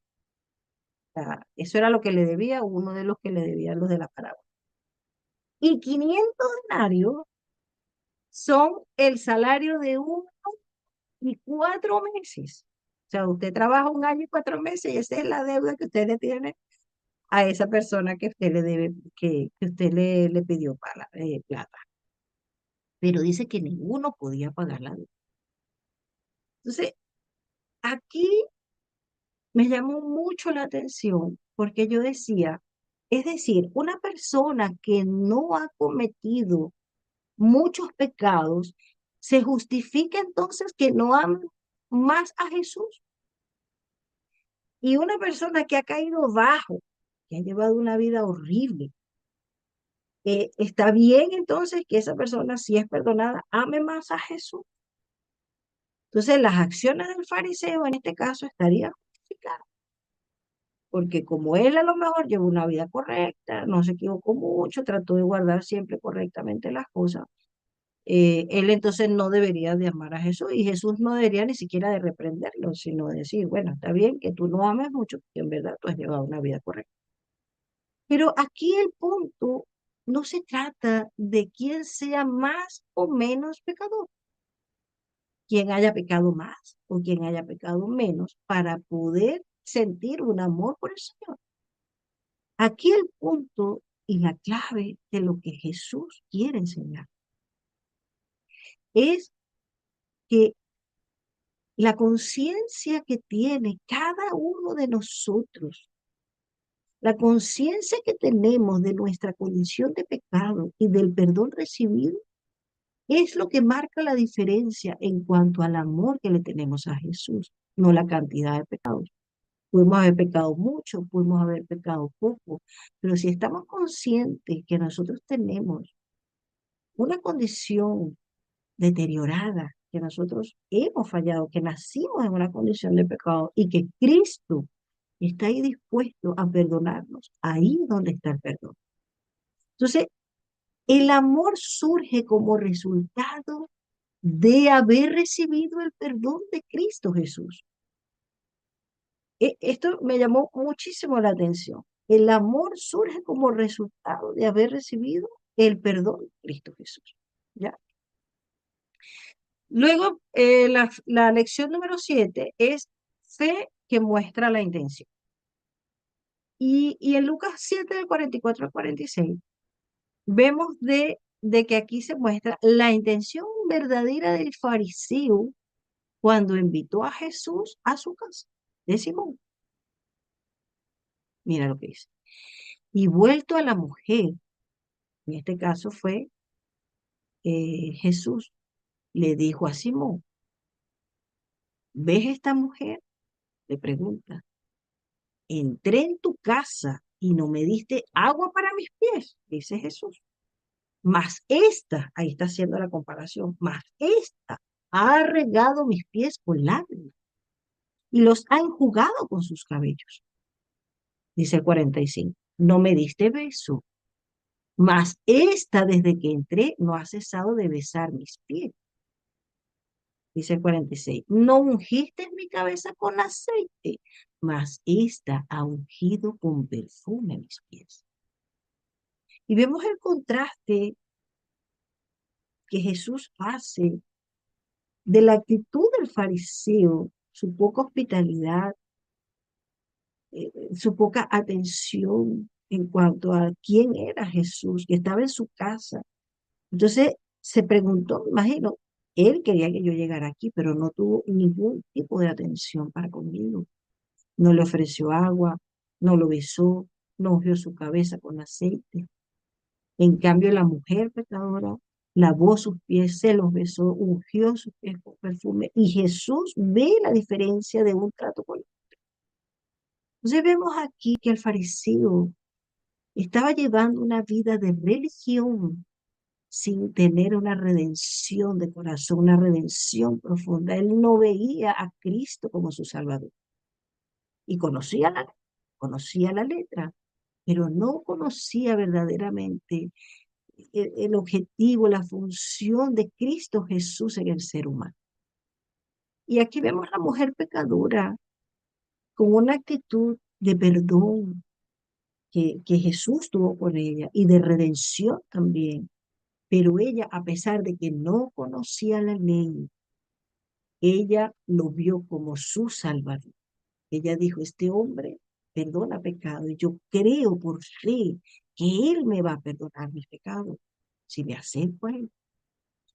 O sea, eso era lo que le debía, uno de los que le debían los de la parábola. Y 500 denarios son el salario de 1 y 4 meses. O sea, usted trabaja 1 año y 4 meses y esa es la deuda que usted le tiene a esa persona que usted le debe, que usted le pidió plata. Pero dice que ninguno podía pagar la deuda. Entonces, aquí me llamó mucho la atención porque yo decía, es decir, una persona que no ha cometido muchos pecados, ¿se justifica entonces que no ama más a Jesús? Y una persona que ha caído bajo, que ha llevado una vida horrible, ¿Está bien entonces que esa persona, si es perdonada, ame más a Jesús? Entonces, las acciones del fariseo en este caso estarían justificadas, porque como él a lo mejor llevó una vida correcta, no se equivocó mucho, trató de guardar siempre correctamente las cosas, él entonces no debería de amar a Jesús y Jesús no debería ni siquiera de reprenderlo, sino decir, bueno, está bien que tú no ames mucho, porque en verdad tú has llevado una vida correcta. Pero aquí el punto no se trata de quién sea más o menos pecador, quién haya pecado más o quién haya pecado menos para poder sentir un amor por el Señor. Aquí el punto y la clave de lo que Jesús quiere enseñar es que la conciencia que tiene cada uno de nosotros, la conciencia que tenemos de nuestra condición de pecado y del perdón recibido, es lo que marca la diferencia en cuanto al amor que le tenemos a Jesús, no la cantidad de pecados. Podemos haber pecado mucho, podemos haber pecado poco, pero si estamos conscientes que nosotros tenemos una condición deteriorada, que nosotros hemos fallado, que nacimos en una condición de pecado y que Cristo está ahí dispuesto a perdonarnos, ahí es donde está el perdón. Entonces, el amor surge como resultado de haber recibido el perdón de Cristo Jesús. Esto me llamó muchísimo la atención. El amor surge como resultado de haber recibido el perdón de Cristo Jesús. ¿Ya? Luego, la lección número 7 es fe que muestra la intención. Y en Lucas 7, del 44 al 46, vemos de que aquí se muestra la intención verdadera del fariseo cuando invitó a Jesús a su casa de Simón. Mira lo que dice. Y vuelto a la mujer, en este caso fue Jesús, le dijo a Simón, ¿ves esta mujer? Le pregunta, entré en tu casa y no me diste agua para mis pies, dice Jesús. Mas esta, ahí está haciendo la comparación, mas esta ha regado mis pies con lágrimas y los ha enjugado con sus cabellos. Dice el 45, no me diste beso, mas esta desde que entré no ha cesado de besar mis pies. Dice el 46, no ungiste mi cabeza con aceite, mas esta ha ungido con perfume mis pies. Y vemos el contraste que Jesús hace de la actitud del fariseo, su poca hospitalidad, su poca atención en cuanto a quién era Jesús, que estaba en su casa. Entonces se preguntó, me imagino, él quería que yo llegara aquí, pero no tuvo ningún tipo de atención para conmigo. No le ofreció agua, no lo besó, no ungió su cabeza con aceite. En cambio, la mujer pecadora lavó sus pies, se los besó, ungió sus pies con perfume. Y Jesús ve la diferencia de un trato con él. Entonces vemos aquí que el fariseo estaba llevando una vida de religión sin tener una redención de corazón, una redención profunda. Él no veía a Cristo como su Salvador. Y conocía la letra, pero no conocía verdaderamente el objetivo, la función de Cristo Jesús en el ser humano. Y aquí vemos a la mujer pecadora con una actitud de perdón que Jesús tuvo con ella y de redención también. Pero ella, a pesar de que no conocía la ley, ella lo vio como su Salvador. Ella dijo, este hombre perdona pecado y yo creo por fe que Él me va a perdonar mis pecados si me acerco a Él.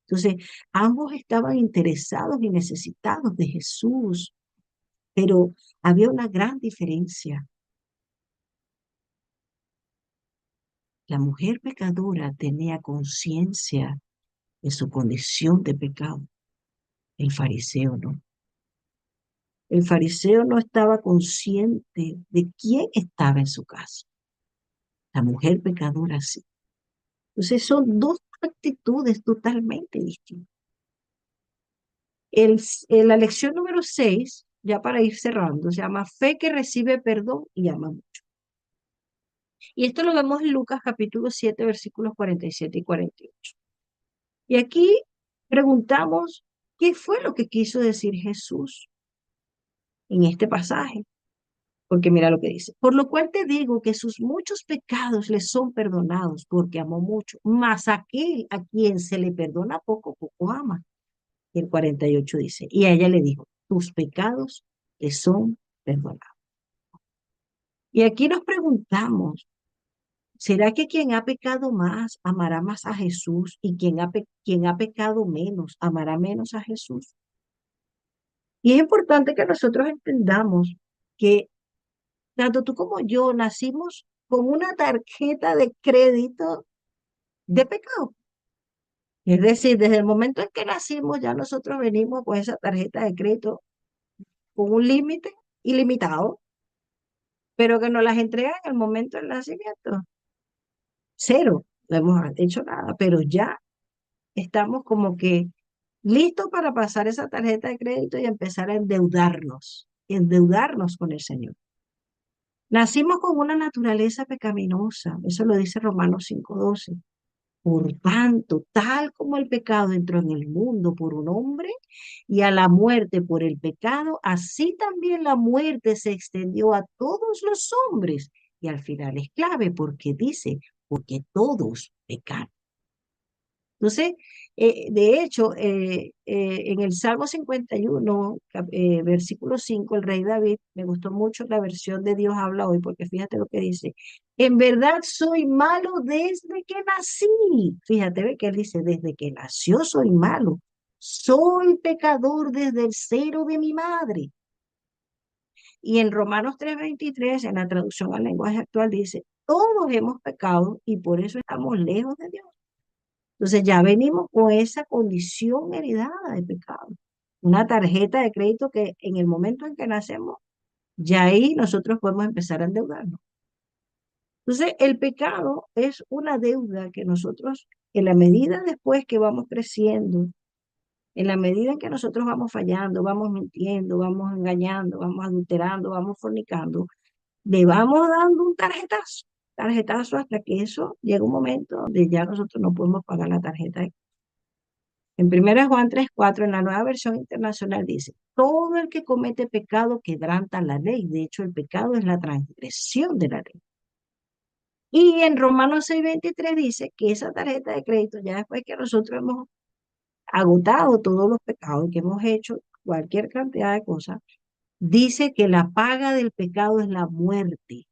Entonces, ambos estaban interesados y necesitados de Jesús, pero había una gran diferencia. La mujer pecadora tenía conciencia de su condición de pecado. El fariseo no. El fariseo no estaba consciente de quién estaba en su casa. La mujer pecadora sí. Entonces son dos actitudes totalmente distintas. La lección número 6, ya para ir cerrando, se llama fe que recibe perdón y ama mucho. Y esto lo vemos en Lucas capítulo 7, versículos 47 y 48. Y aquí preguntamos, ¿qué fue lo que quiso decir Jesús en este pasaje? Porque mira lo que dice. Por lo cual te digo que sus muchos pecados le son perdonados porque amó mucho. Mas aquel a quien se le perdona poco, poco ama. Y el 48 dice, y a ella le dijo, tus pecados te son perdonados. Y aquí nos preguntamos, ¿será que quien ha pecado más amará más a Jesús y quien ha pecado menos amará menos a Jesús? Y es importante que nosotros entendamos que tanto tú como yo nacimos con una tarjeta de crédito de pecado. Es decir, desde el momento en que nacimos ya nosotros venimos con esa tarjeta de crédito con un límite ilimitado, pero que nos las entregan en el momento del nacimiento. Cero, no hemos hecho nada, pero ya estamos como que listos para pasar esa tarjeta de crédito y empezar a endeudarnos con el Señor. Nacimos con una naturaleza pecaminosa, eso lo dice Romanos 5:12. Por tanto, tal como el pecado entró en el mundo por un hombre y a la muerte por el pecado, así también la muerte se extendió a todos los hombres. Y al final es clave porque dice, porque todos pecaron. Entonces, de hecho, en el Salmo 51, versículo 5, el rey David, me gustó mucho la versión de Dios habla hoy, porque fíjate lo que dice, en verdad soy malo desde que nací. Fíjate, ve que él dice, desde que nació soy malo, soy pecador desde el seno de mi madre. Y en Romanos 3:23, en la traducción al lenguaje actual, dice, todos hemos pecado y por eso estamos lejos de Dios. Entonces ya venimos con esa condición heredada de pecado. Una tarjeta de crédito que en el momento en que nacemos, ya ahí nosotros podemos empezar a endeudarnos. Entonces el pecado es una deuda que nosotros, en la medida después que vamos creciendo, en la medida en que nosotros vamos fallando, vamos mintiendo, vamos engañando, vamos adulterando, vamos fornicando, le vamos dando un tarjetazo hasta que eso llega un momento donde ya nosotros no podemos pagar la tarjeta. En 1 Juan 3:4, en la Nueva Versión Internacional dice, todo el que comete pecado quebranta la ley. De hecho, el pecado es la transgresión de la ley. Y en Romanos 6:23 dice que esa tarjeta de crédito, ya después que nosotros hemos agotado todos los pecados, que hemos hecho cualquier cantidad de cosas, dice que la paga del pecado es la muerte.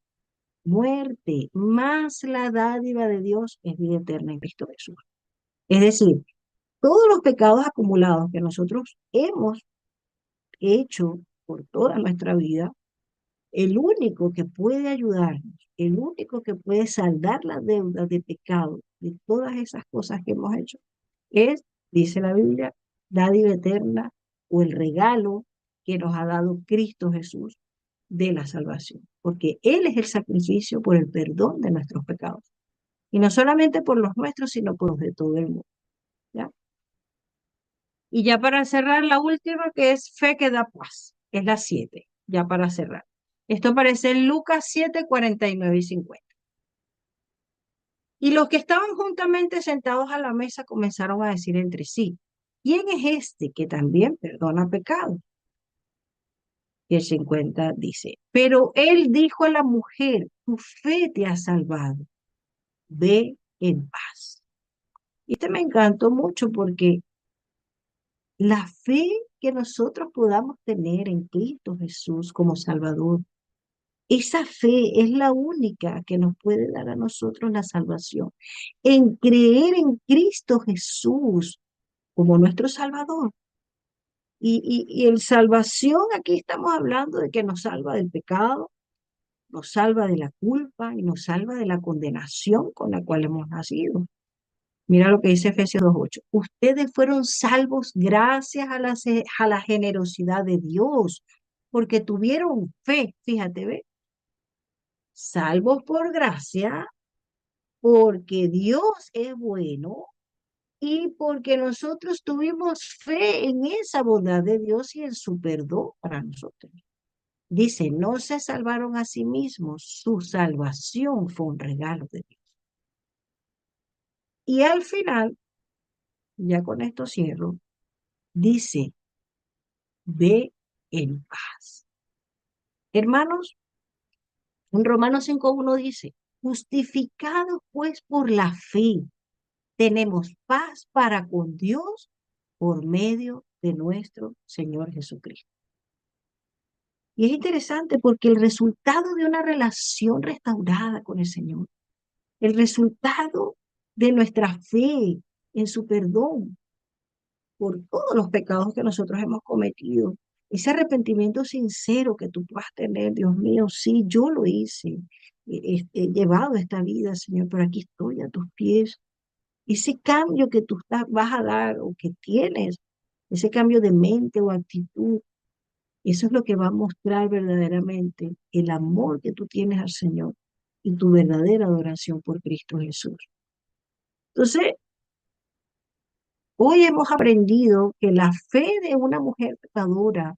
Muerte, más la dádiva de Dios es vida eterna en Cristo Jesús. Es decir, todos los pecados acumulados que nosotros hemos hecho por toda nuestra vida, el único que puede ayudarnos, el único que puede saldar las deudas de pecado de todas esas cosas que hemos hecho, es, dice la Biblia, dádiva eterna o el regalo que nos ha dado Cristo Jesús de la salvación, porque Él es el sacrificio por el perdón de nuestros pecados. Y no solamente por los nuestros, sino por los de todo el mundo. ¿Ya? Y ya para cerrar, la última que es fe que da paz, es la 7, ya para cerrar. Esto aparece en Lucas 7, 49 y 50. Y los que estaban juntamente sentados a la mesa comenzaron a decir entre sí, ¿quién es este que también perdona pecados? Y el 50 dice, pero él dijo a la mujer, tu fe te ha salvado, ve en paz. Y este me encantó mucho porque la fe que nosotros podamos tener en Cristo Jesús como Salvador, esa fe es la única que nos puede dar a nosotros la salvación. En creer en Cristo Jesús como nuestro Salvador. Y el salvación, aquí estamos hablando de que nos salva del pecado, nos salva de la culpa y nos salva de la condenación con la cual hemos nacido. Mira lo que dice Efesios 2:8. Ustedes fueron salvos gracias a la generosidad de Dios, porque tuvieron fe, fíjate, ¿ve? Salvos por gracia, porque Dios es bueno y porque nosotros tuvimos fe en esa bondad de Dios y en su perdón para nosotros. Dice, no se salvaron a sí mismos, su salvación fue un regalo de Dios. Y al final, ya con esto cierro, dice, ve en paz. Hermanos, en Romanos 5:1 dice, justificados pues por la fe, tenemos paz para con Dios por medio de nuestro Señor Jesucristo. Y es interesante porque el resultado de una relación restaurada con el Señor, el resultado de nuestra fe en su perdón por todos los pecados que nosotros hemos cometido, ese arrepentimiento sincero que tú puedas tener, Dios mío, sí, yo lo hice, he llevado esta vida, Señor, pero aquí estoy a tus pies. Ese cambio que tú vas a dar o que tienes, ese cambio de mente o actitud, eso es lo que va a mostrar verdaderamente el amor que tú tienes al Señor y tu verdadera adoración por Cristo Jesús. Entonces, hoy hemos aprendido que la fe de una mujer pecadora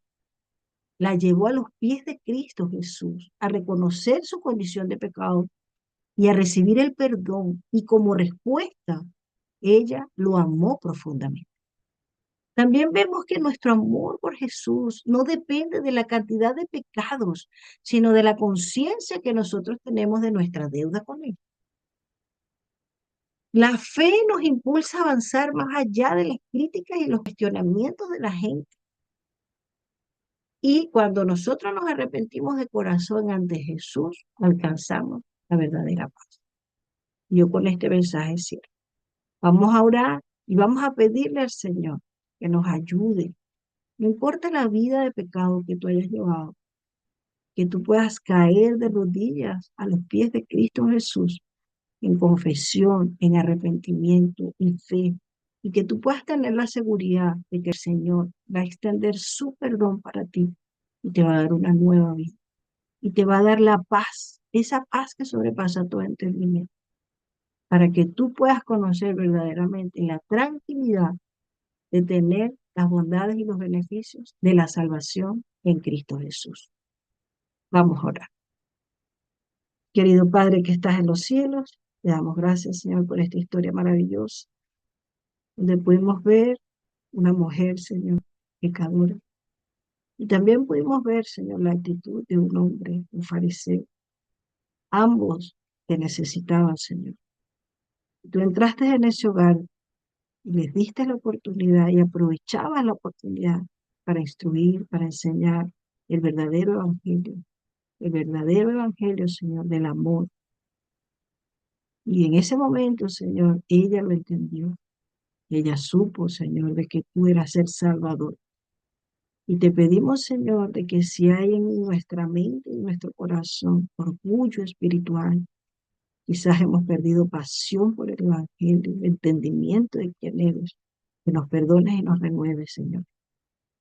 la llevó a los pies de Cristo Jesús, a reconocer su condición de pecado y a recibir el perdón. Y como respuesta, ella lo amó profundamente. También vemos que nuestro amor por Jesús no depende de la cantidad de pecados, sino de la conciencia que nosotros tenemos de nuestra deuda con Él. La fe nos impulsa a avanzar más allá de las críticas y los cuestionamientos de la gente. Y cuando nosotros nos arrepentimos de corazón ante Jesús, alcanzamos la verdadera paz. Yo con este mensaje cierro. Vamos a orar y vamos a pedirle al Señor que nos ayude. No importa la vida de pecado que tú hayas llevado, que tú puedas caer de rodillas a los pies de Cristo Jesús en confesión, en arrepentimiento, en fe, y que tú puedas tener la seguridad de que el Señor va a extender su perdón para ti y te va a dar una nueva vida y te va a dar la paz, esa paz que sobrepasa todo entendimiento, para que tú puedas conocer verdaderamente la tranquilidad de tener las bondades y los beneficios de la salvación en Cristo Jesús. Vamos a orar. Querido Padre que estás en los cielos, te damos gracias, Señor, por esta historia maravillosa, donde pudimos ver una mujer, Señor, pecadora. Y también pudimos ver, Señor, la actitud de un hombre, un fariseo. Ambos te necesitaban, Señor. Tú entraste en ese hogar y les diste la oportunidad y aprovechabas la oportunidad para instruir, para enseñar el verdadero evangelio, Señor, del amor. Y en ese momento, Señor, ella lo entendió. Ella supo, Señor, de que tú eras el Salvador. Y te pedimos, Señor, de que si hay en nuestra mente y en nuestro corazón orgullo espiritual, quizás hemos perdido pasión por el Evangelio, entendimiento de quién eres, que nos perdones y nos renueves, Señor.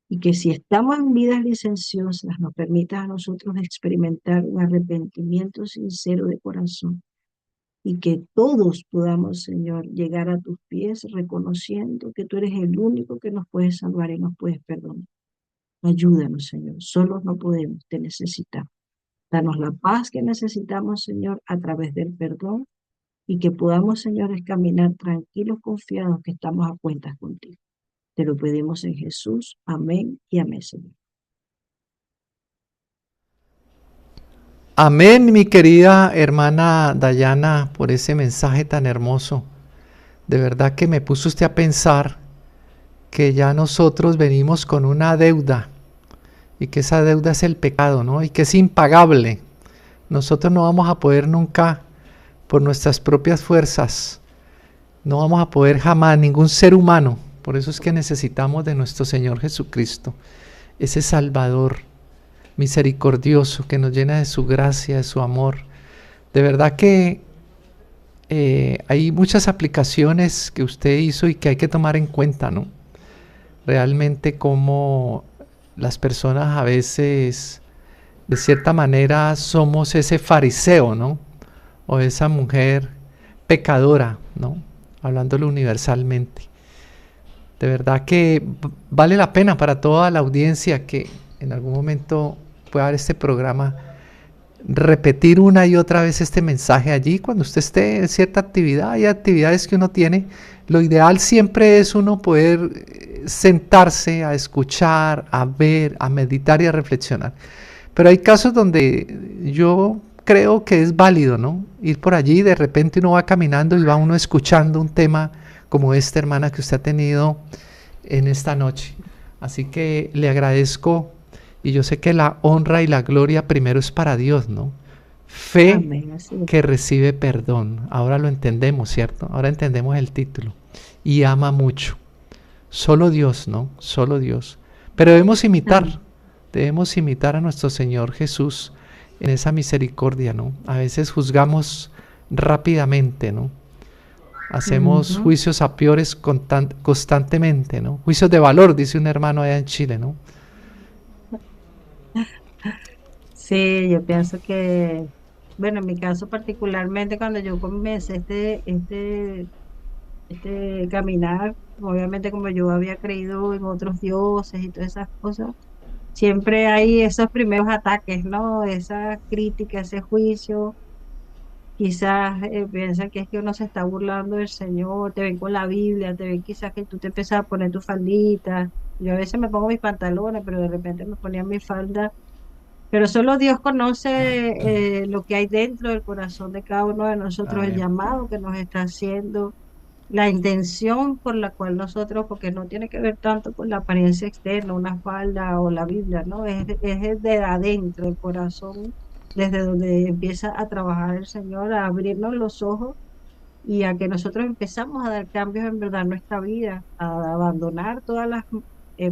Y que si estamos en vidas licenciosas, nos permitas a nosotros experimentar un arrepentimiento sincero de corazón. Y que todos podamos, Señor, llegar a tus pies reconociendo que tú eres el único que nos puede salvar y nos puedes perdonar. Ayúdanos, Señor. Solos no podemos, te necesitamos. Danos la paz que necesitamos, Señor, a través del perdón y que podamos, Señor, caminar tranquilos, confiados que estamos a cuentas contigo. Te lo pedimos en Jesús. Amén y amén, Señor. Amén, mi querida hermana Dayana, por ese mensaje tan hermoso. De verdad que me puso usted a pensar que ya nosotros venimos con una deuda y que esa deuda es el pecado, ¿no? Y que es impagable. Nosotros no vamos a poder nunca, por nuestras propias fuerzas, no vamos a poder jamás, ningún ser humano. Por eso es que necesitamos de nuestro Señor Jesucristo, ese Salvador misericordioso que nos llena de su gracia, de su amor. De verdad que hay muchas aplicaciones que usted hizo y que hay que tomar en cuenta, ¿no? Realmente como las personas a veces, de cierta manera, somos ese fariseo, ¿no? O esa mujer pecadora, ¿no? Hablándolo universalmente. De verdad que vale la pena para toda la audiencia que en algún momento pueda ver este programa, repetir una y otra vez este mensaje allí cuando usted esté en cierta actividad. Hay actividades que uno tiene. Lo ideal siempre es uno poder sentarse a escuchar, a ver, a meditar y a reflexionar. Pero hay casos donde yo creo que es válido, ¿no? Ir por allí, de repente uno va caminando y va uno escuchando un tema como esta, hermana, que usted ha tenido en esta noche. Así que le agradezco, y yo sé que la honra y la gloria primero es para Dios, ¿no? Fe Amén, así es. que recibe perdón. Ahora lo entendemos, ¿cierto? Ahora entendemos el título. Y ama mucho. Solo Dios, ¿no? Solo Dios. Pero Amén. debemos imitar a nuestro Señor Jesús en esa misericordia, ¿no? A veces juzgamos rápidamente, ¿no? Hacemos Ujú. juicios a priori constantemente, ¿no? Juicios de valor, dice un hermano allá en Chile, ¿no? Sí, yo pienso que, bueno, en mi caso particularmente, cuando yo comencé este caminar, obviamente como yo había creído en otros dioses y todas esas cosas, siempre hay esos primeros ataques, ¿no? Esa crítica, ese juicio. Quizás piensan que es que uno se está burlando del Señor, te ven con la Biblia, te ven quizás que tú te empiezas a poner tu faldita. Yo a veces me pongo mis pantalones, pero de repente me ponía mi falda. Pero solo Dios conoce lo que hay dentro del corazón de cada uno de nosotros, el Amén. llamado que nos está haciendo, la intención por la cual nosotros, porque no tiene que ver tanto con la apariencia externa, una falda o la Biblia, ¿no? Es de adentro, el corazón, desde donde empieza a trabajar el Señor, a abrirnos los ojos y a que nosotros empezamos a dar cambios en verdad en nuestra vida, a abandonar todas las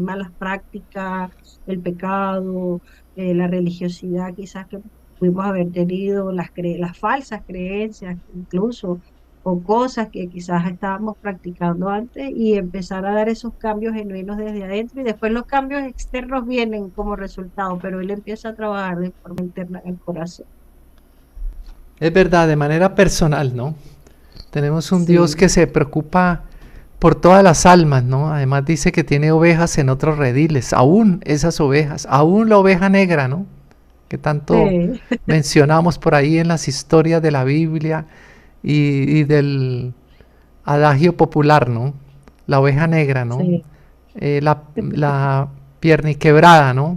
malas prácticas, el pecado, la religiosidad quizás que pudimos haber tenido, las falsas creencias incluso, o cosas que quizás estábamos practicando antes y empezar a dar esos cambios genuinos desde adentro y después los cambios externos vienen como resultado, pero él empieza a trabajar de forma interna en el corazón. Es verdad, de manera personal, ¿no? Tenemos un Dios Sí, que se preocupa por todas las almas, ¿no? Además dice que tiene ovejas en otros rediles, aún esas ovejas, aún la oveja negra, ¿no? Que tanto sí, mencionamos por ahí en las historias de la Biblia y del adagio popular, ¿no? La oveja negra, ¿no? sí. La pierniquebrada, ¿no?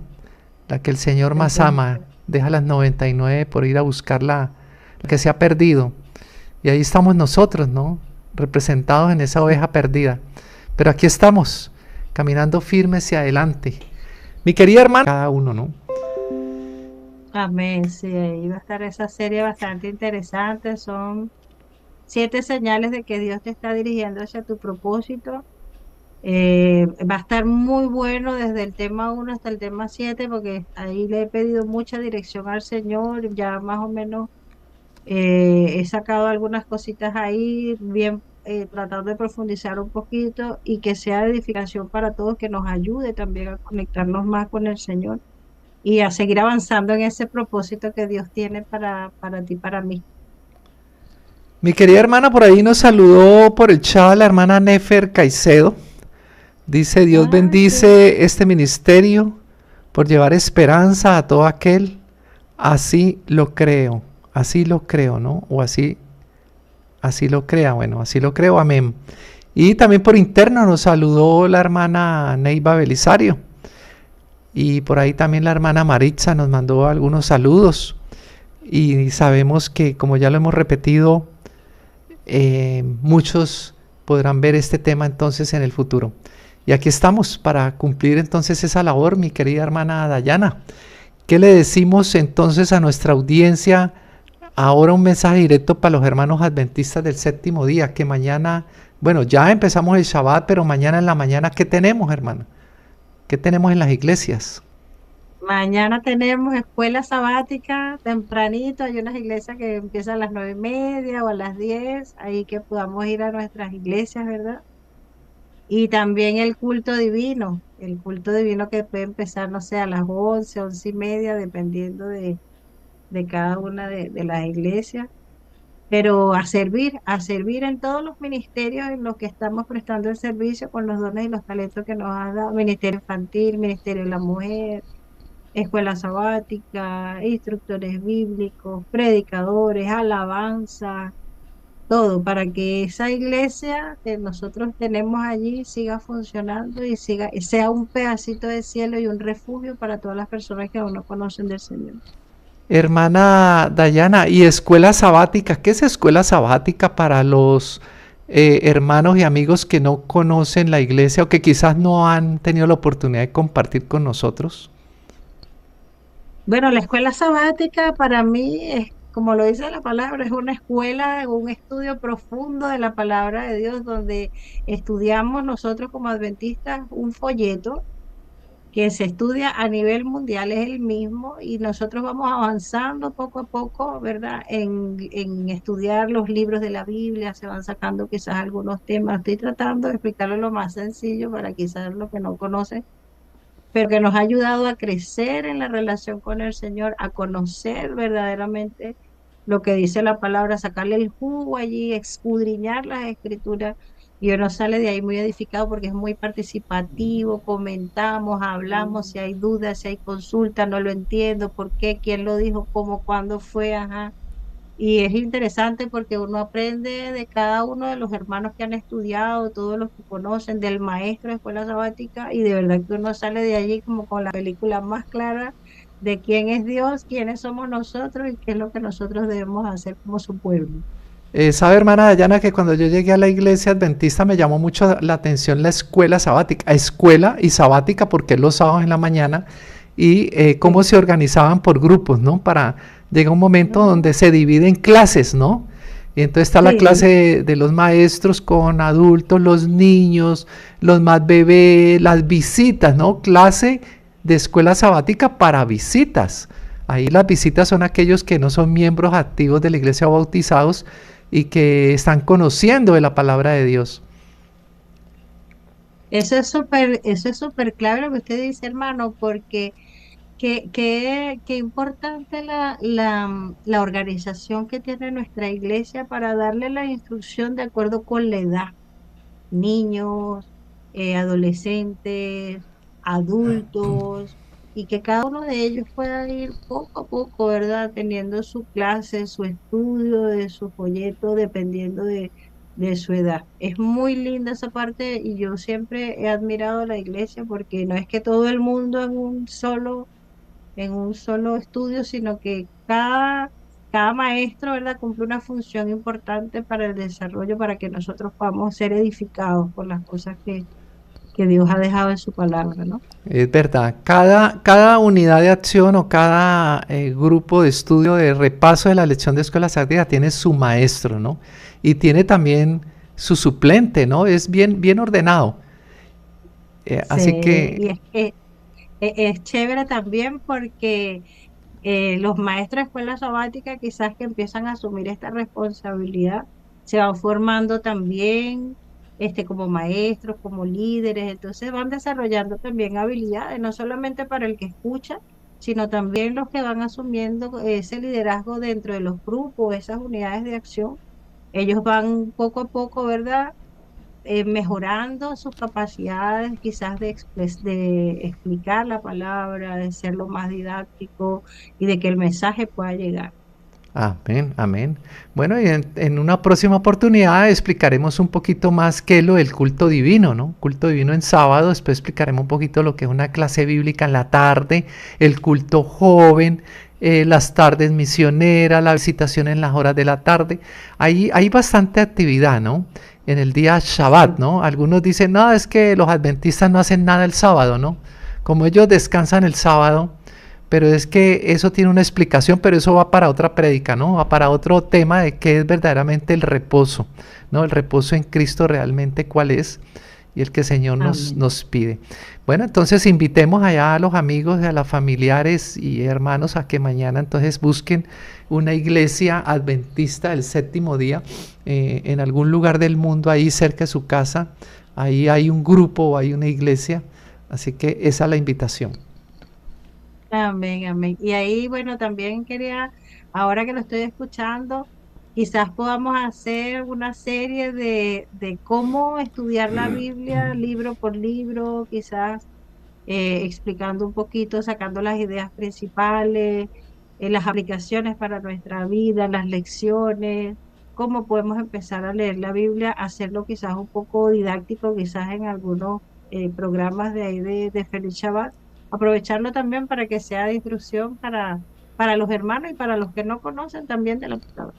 La que el Señor La más ama, deja las 99 por ir a buscar la que se ha perdido. Y ahí estamos nosotros, ¿no? Representados en esa oveja perdida. Pero aquí estamos, caminando firmes hacia adelante. Mi querida hermana, cada uno, ¿no? Amén, sí, ahí va a estar esa serie bastante interesante. Son 7 señales de que Dios te está dirigiendo hacia tu propósito. Va a estar muy bueno desde el tema 1 hasta el tema 7 porque ahí le he pedido mucha dirección al Señor. Ya más o menos he sacado algunas cositas ahí, bien tratando de profundizar un poquito y que sea de edificación para todos, que nos ayude también a conectarnos más con el Señor y a seguir avanzando en ese propósito que Dios tiene para ti, para mí. Mi querida hermana por ahí nos saludó por el chat la hermana Nefer Caicedo. Dice, Dios Ah, bendice este ministerio por llevar esperanza a todo aquel. Así lo creo, ¿no? O así lo crea, bueno, así lo creo, amén. Y también por interno nos saludó la hermana Neiva Belisario. Y por ahí también la hermana Maritza nos mandó algunos saludos. Y sabemos que, como ya lo hemos repetido, muchos podrán ver este tema entonces en el futuro. Y aquí estamos para cumplir entonces esa labor, mi querida hermana Dayana. ¿Qué le decimos entonces a nuestra audiencia? Ahora un mensaje directo para los hermanos adventistas del séptimo día, que mañana, bueno, ya empezamos el Shabbat, pero mañana en la mañana, ¿qué tenemos, hermana? ¿Qué tenemos en las iglesias? mañana tenemos escuela sabática tempranito. Hay unas iglesias que empiezan a las 9:30 o a las 10, ahí que podamos ir a nuestras iglesias, ¿verdad? Y también el culto divino que puede empezar, no sé, a las 11, 11:30, dependiendo de cada una de las iglesias. pero a servir en todos los ministerios en los que estamos prestando el servicio con los dones y los talentos que nos ha dado, ministerio infantil, ministerio de la mujer, escuela sabática, instructores bíblicos, predicadores, alabanza, todo, para que esa iglesia que nosotros tenemos allí siga funcionando y siga, y sea un pedacito de cielo y un refugio para todas las personas que aún no conocen del Señor. Hermana Dayana, ¿y escuela sabática? ¿Qué es escuela sabática para los hermanos y amigos que no conocen la iglesia o que quizás no han tenido la oportunidad de compartir con nosotros? Bueno, la escuela sabática para mí es, como lo dice la palabra, es una escuela, un estudio profundo de la palabra de Dios, donde estudiamos nosotros como adventistas un folleto que se estudia a nivel mundial, es el mismo, y nosotros vamos avanzando poco a poco, ¿verdad? En estudiar los libros de la Biblia, se van sacando quizás algunos temas. Estoy tratando de explicarlo lo más sencillo para quizás los que no conocen, pero que nos ha ayudado a crecer en la relación con el Señor, a conocer verdaderamente lo que dice la palabra, sacarle el jugo allí, escudriñar las escrituras, y uno sale de ahí muy edificado porque es muy participativo, comentamos, hablamos, si hay dudas, si hay consultas, no lo entiendo, por qué, quién lo dijo, cómo, cuándo fue, ajá. Y es interesante porque uno aprende de cada uno de los hermanos que han estudiado, todos los que conocen, del maestro de escuela sabática, y de verdad que uno sale de allí como con la película más clara de quién es Dios, quiénes somos nosotros y qué es lo que nosotros debemos hacer como su pueblo. Sabe, hermana Dayana, que cuando yo llegué a la iglesia adventista me llamó mucho la atención la escuela sabática, escuela y sabática porque es los sábados en la mañana y cómo Sí. se organizaban por grupos, ¿no? Para llega un momento Ujú. donde se divide en clases, ¿no? Y entonces está la clase Sí, de los maestros con adultos, los niños, los más bebés, las visitas, ¿no? Clase de escuela sabática para visitas. Ahí las visitas son aquellos que no son miembros activos de la iglesia o bautizados y que están conociendo de la palabra de Dios. eso es súper clave lo que usted dice, hermano, porque qué importante la organización que tiene nuestra iglesia para darle la instrucción de acuerdo con la edad. Niños, adolescentes, adultos, y que cada uno de ellos pueda ir poco a poco, ¿verdad? Teniendo su clase, su estudio, de su folleto, dependiendo de su edad. Es muy linda esa parte y yo siempre he admirado a la iglesia porque no es que todo el mundo en un solo estudio, sino que cada maestro, ¿verdad?, cumple una función importante para el desarrollo, para que nosotros podamos ser edificados por las cosas que Dios ha dejado en su palabra, ¿no? Es verdad, cada unidad de acción o cada grupo de estudio de repaso de la lección de escuela sabática tiene su maestro, ¿no? Y tiene también su suplente, ¿no? Es bien, bien ordenado. Sí, Así que, y es que es chévere también porque los maestros de escuela sabática quizás que empiezan a asumir esta responsabilidad, se van formando también como maestros, como líderes, entonces van desarrollando también habilidades, no solamente para el que escucha, sino también los que van asumiendo ese liderazgo dentro de los grupos, esas unidades de acción. Ellos van poco a poco, ¿verdad? Mejorando sus capacidades, quizás de explicar la palabra, de ser lo más didáctico y de que el mensaje pueda llegar. amén, amén. Bueno, y en una próxima oportunidad explicaremos un poquito más qué es lo del culto divino, ¿no? Culto divino en sábado, después explicaremos un poquito lo que es una clase bíblica en la tarde, el culto joven, las tardes misioneras, la visitación en las horas de la tarde. Ahí hay bastante actividad, ¿no? En el día Shabbat, Sí, ¿no? Algunos dicen, no, es que los adventistas no hacen nada el sábado, ¿no? Como ellos descansan el sábado, pero es que eso tiene una explicación, pero eso va para otra prédica, ¿no? Va para otro tema de qué es verdaderamente el reposo, ¿no? El reposo en Cristo realmente cuál es y el que el Señor amén. nos pide. Bueno, entonces invitemos allá a los amigos, a los familiares y hermanos a que mañana entonces busquen una iglesia adventista del séptimo día en algún lugar del mundo, ahí cerca de su casa. Ahí hay un grupo o hay una iglesia, así que esa es la invitación. Amén, amén. Y ahí, bueno, también quería, ahora que lo estoy escuchando, Quizás podamos hacer una serie de cómo estudiar la Biblia libro por libro, quizás explicando un poquito, sacando las ideas principales, las aplicaciones para nuestra vida, las lecciones, cómo podemos empezar a leer la Biblia, hacerlo quizás un poco didáctico, quizás en algunos programas de ahí de Feliz Shabbat, aprovecharlo también para que sea de instrucción para los hermanos y para los que no conocen también de la palabra.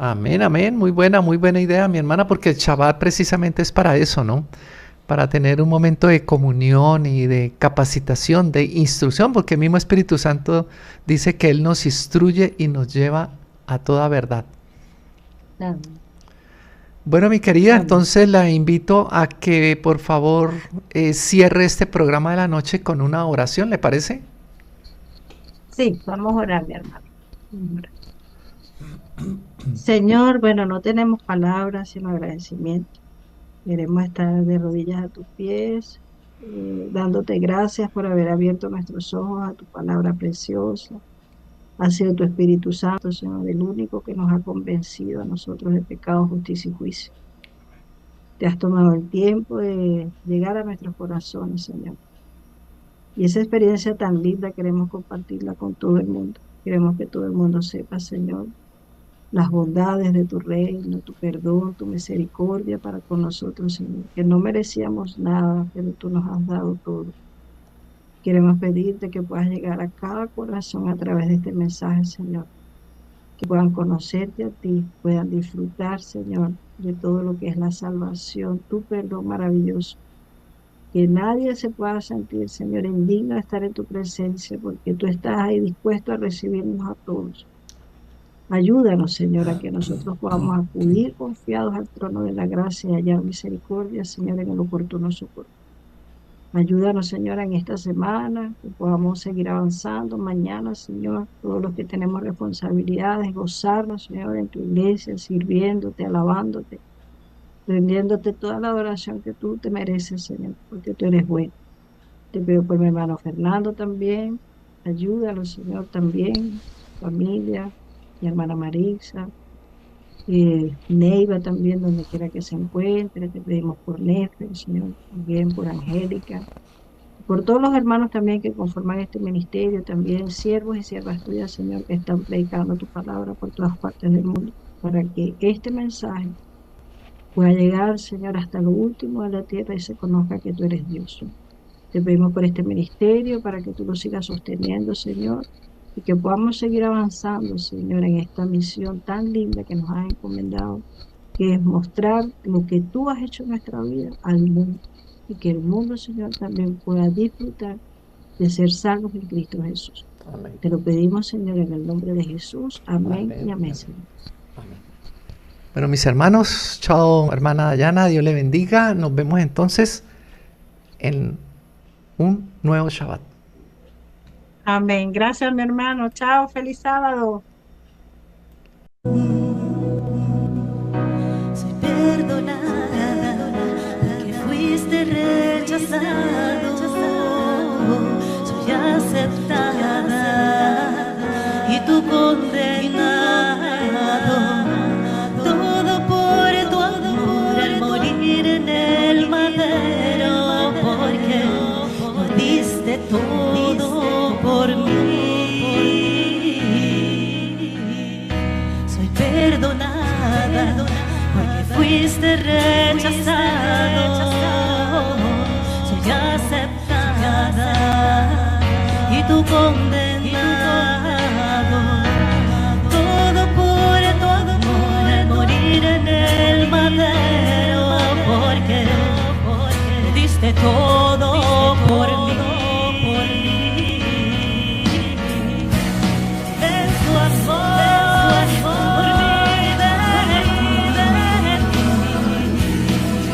Amén, amén. Muy buena idea, mi hermana, porque el Shabbat precisamente es para eso, ¿no? Para tener un momento de comunión y de capacitación, de instrucción, porque el mismo Espíritu Santo dice que Él nos instruye y nos lleva a toda verdad. Amén. Bueno, mi querida, Amén. entonces la invito a que por favor cierre este programa de la noche con una oración, ¿le parece? Sí, vamos a orar, mi hermano. Vamos a orar. Señor, bueno, no tenemos palabras sino agradecimiento. Queremos estar de rodillas a tus pies, dándote gracias por haber abierto nuestros ojos a tu palabra preciosa. Ha sido tu Espíritu Santo, Señor, el único que nos ha convencido a nosotros de pecado, justicia y juicio. Te has tomado el tiempo de llegar a nuestros corazones, Señor. Y esa experiencia tan linda queremos compartirla con todo el mundo. Queremos que todo el mundo sepa, Señor, las bondades de tu reino, tu perdón, tu misericordia para con nosotros, Señor, que no merecíamos nada, pero tú nos has dado todo. Queremos pedirte que puedas llegar a cada corazón a través de este mensaje, Señor, que puedan conocerte a ti, puedan disfrutar, Señor, de todo lo que es la salvación, tu perdón maravilloso. Que nadie se pueda sentir, Señor, indigno de estar en tu presencia, porque tú estás ahí dispuesto a recibirnos a todos. Ayúdanos, Señor, a que nosotros podamos acudir confiados al trono de la gracia y hallar misericordia, Señor, en el oportuno socorro. Ayúdanos, Señor, en esta semana, que podamos seguir avanzando. Mañana, Señor, todos los que tenemos responsabilidades, gozarnos, Señor, en tu iglesia, sirviéndote, alabándote, rendiéndote toda la adoración que tú te mereces, Señor, porque tú eres bueno. Te pido por mi hermano Fernando también. Ayúdalo, Señor, también, familia, mi hermana Marisa, Neiva también, donde quiera que se encuentre. Te pedimos por Nefe, Señor, también por Angélica, por todos los hermanos también que conforman este ministerio, también siervos y siervas tuyas, Señor, que están predicando tu palabra por todas partes del mundo, para que este mensaje pueda llegar, Señor, hasta lo último de la tierra y se conozca que tú eres Dios. Te pedimos por este ministerio para que tú lo sigas sosteniendo, Señor, y que podamos seguir avanzando, Señor, en esta misión tan linda que nos has encomendado, que es mostrar lo que tú has hecho en nuestra vida al mundo, y que el mundo, Señor, también pueda disfrutar de ser salvos en Cristo Jesús. Amén. Te lo pedimos, Señor, en el nombre de Jesús. Amén, Amén. y amén, Señor. Amén. Bueno, mis hermanos, chao, hermana Dayana, Dios le bendiga. Nos vemos entonces en un nuevo Shabbat. Amén. Gracias, mi hermano. Chao, feliz sábado. Soy perdonada, que fuiste rechazado. Soy aceptada y tú condenado. Todo por tu amor al morir en el madero, porque lo diste todo por mí. Soy perdonada porque fuiste rechazado. Soy aceptada y tú condenado. Todo por tu amor al morir en el madero, porque diste todo por mí. En tu amor por mí,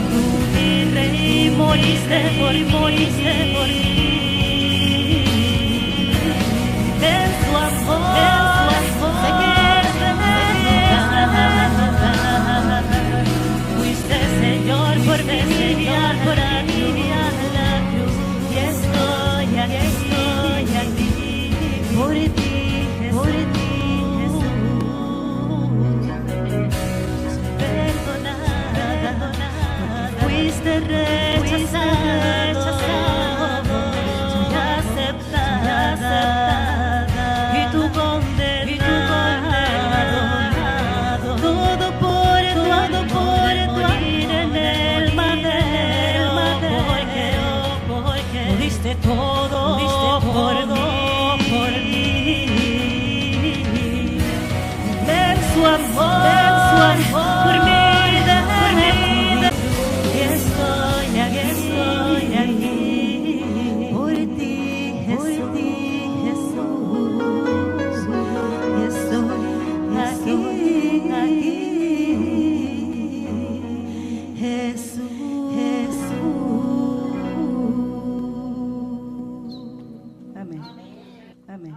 tú, mi rey, moriste por mí. En tu amor sé que es verdad. Fuiste, Señor, por mí, Señor, por aliviar la cruz. Y estoy aquí, por ti, Jesús. soy aceptada, y tú condenado, todo por morir en el madero, porque lo diste todo por mí. Inmenso amor por mí. Y estoy aquí por ti, Jesús. Y estoy aquí, Jesús. Amén. Amén.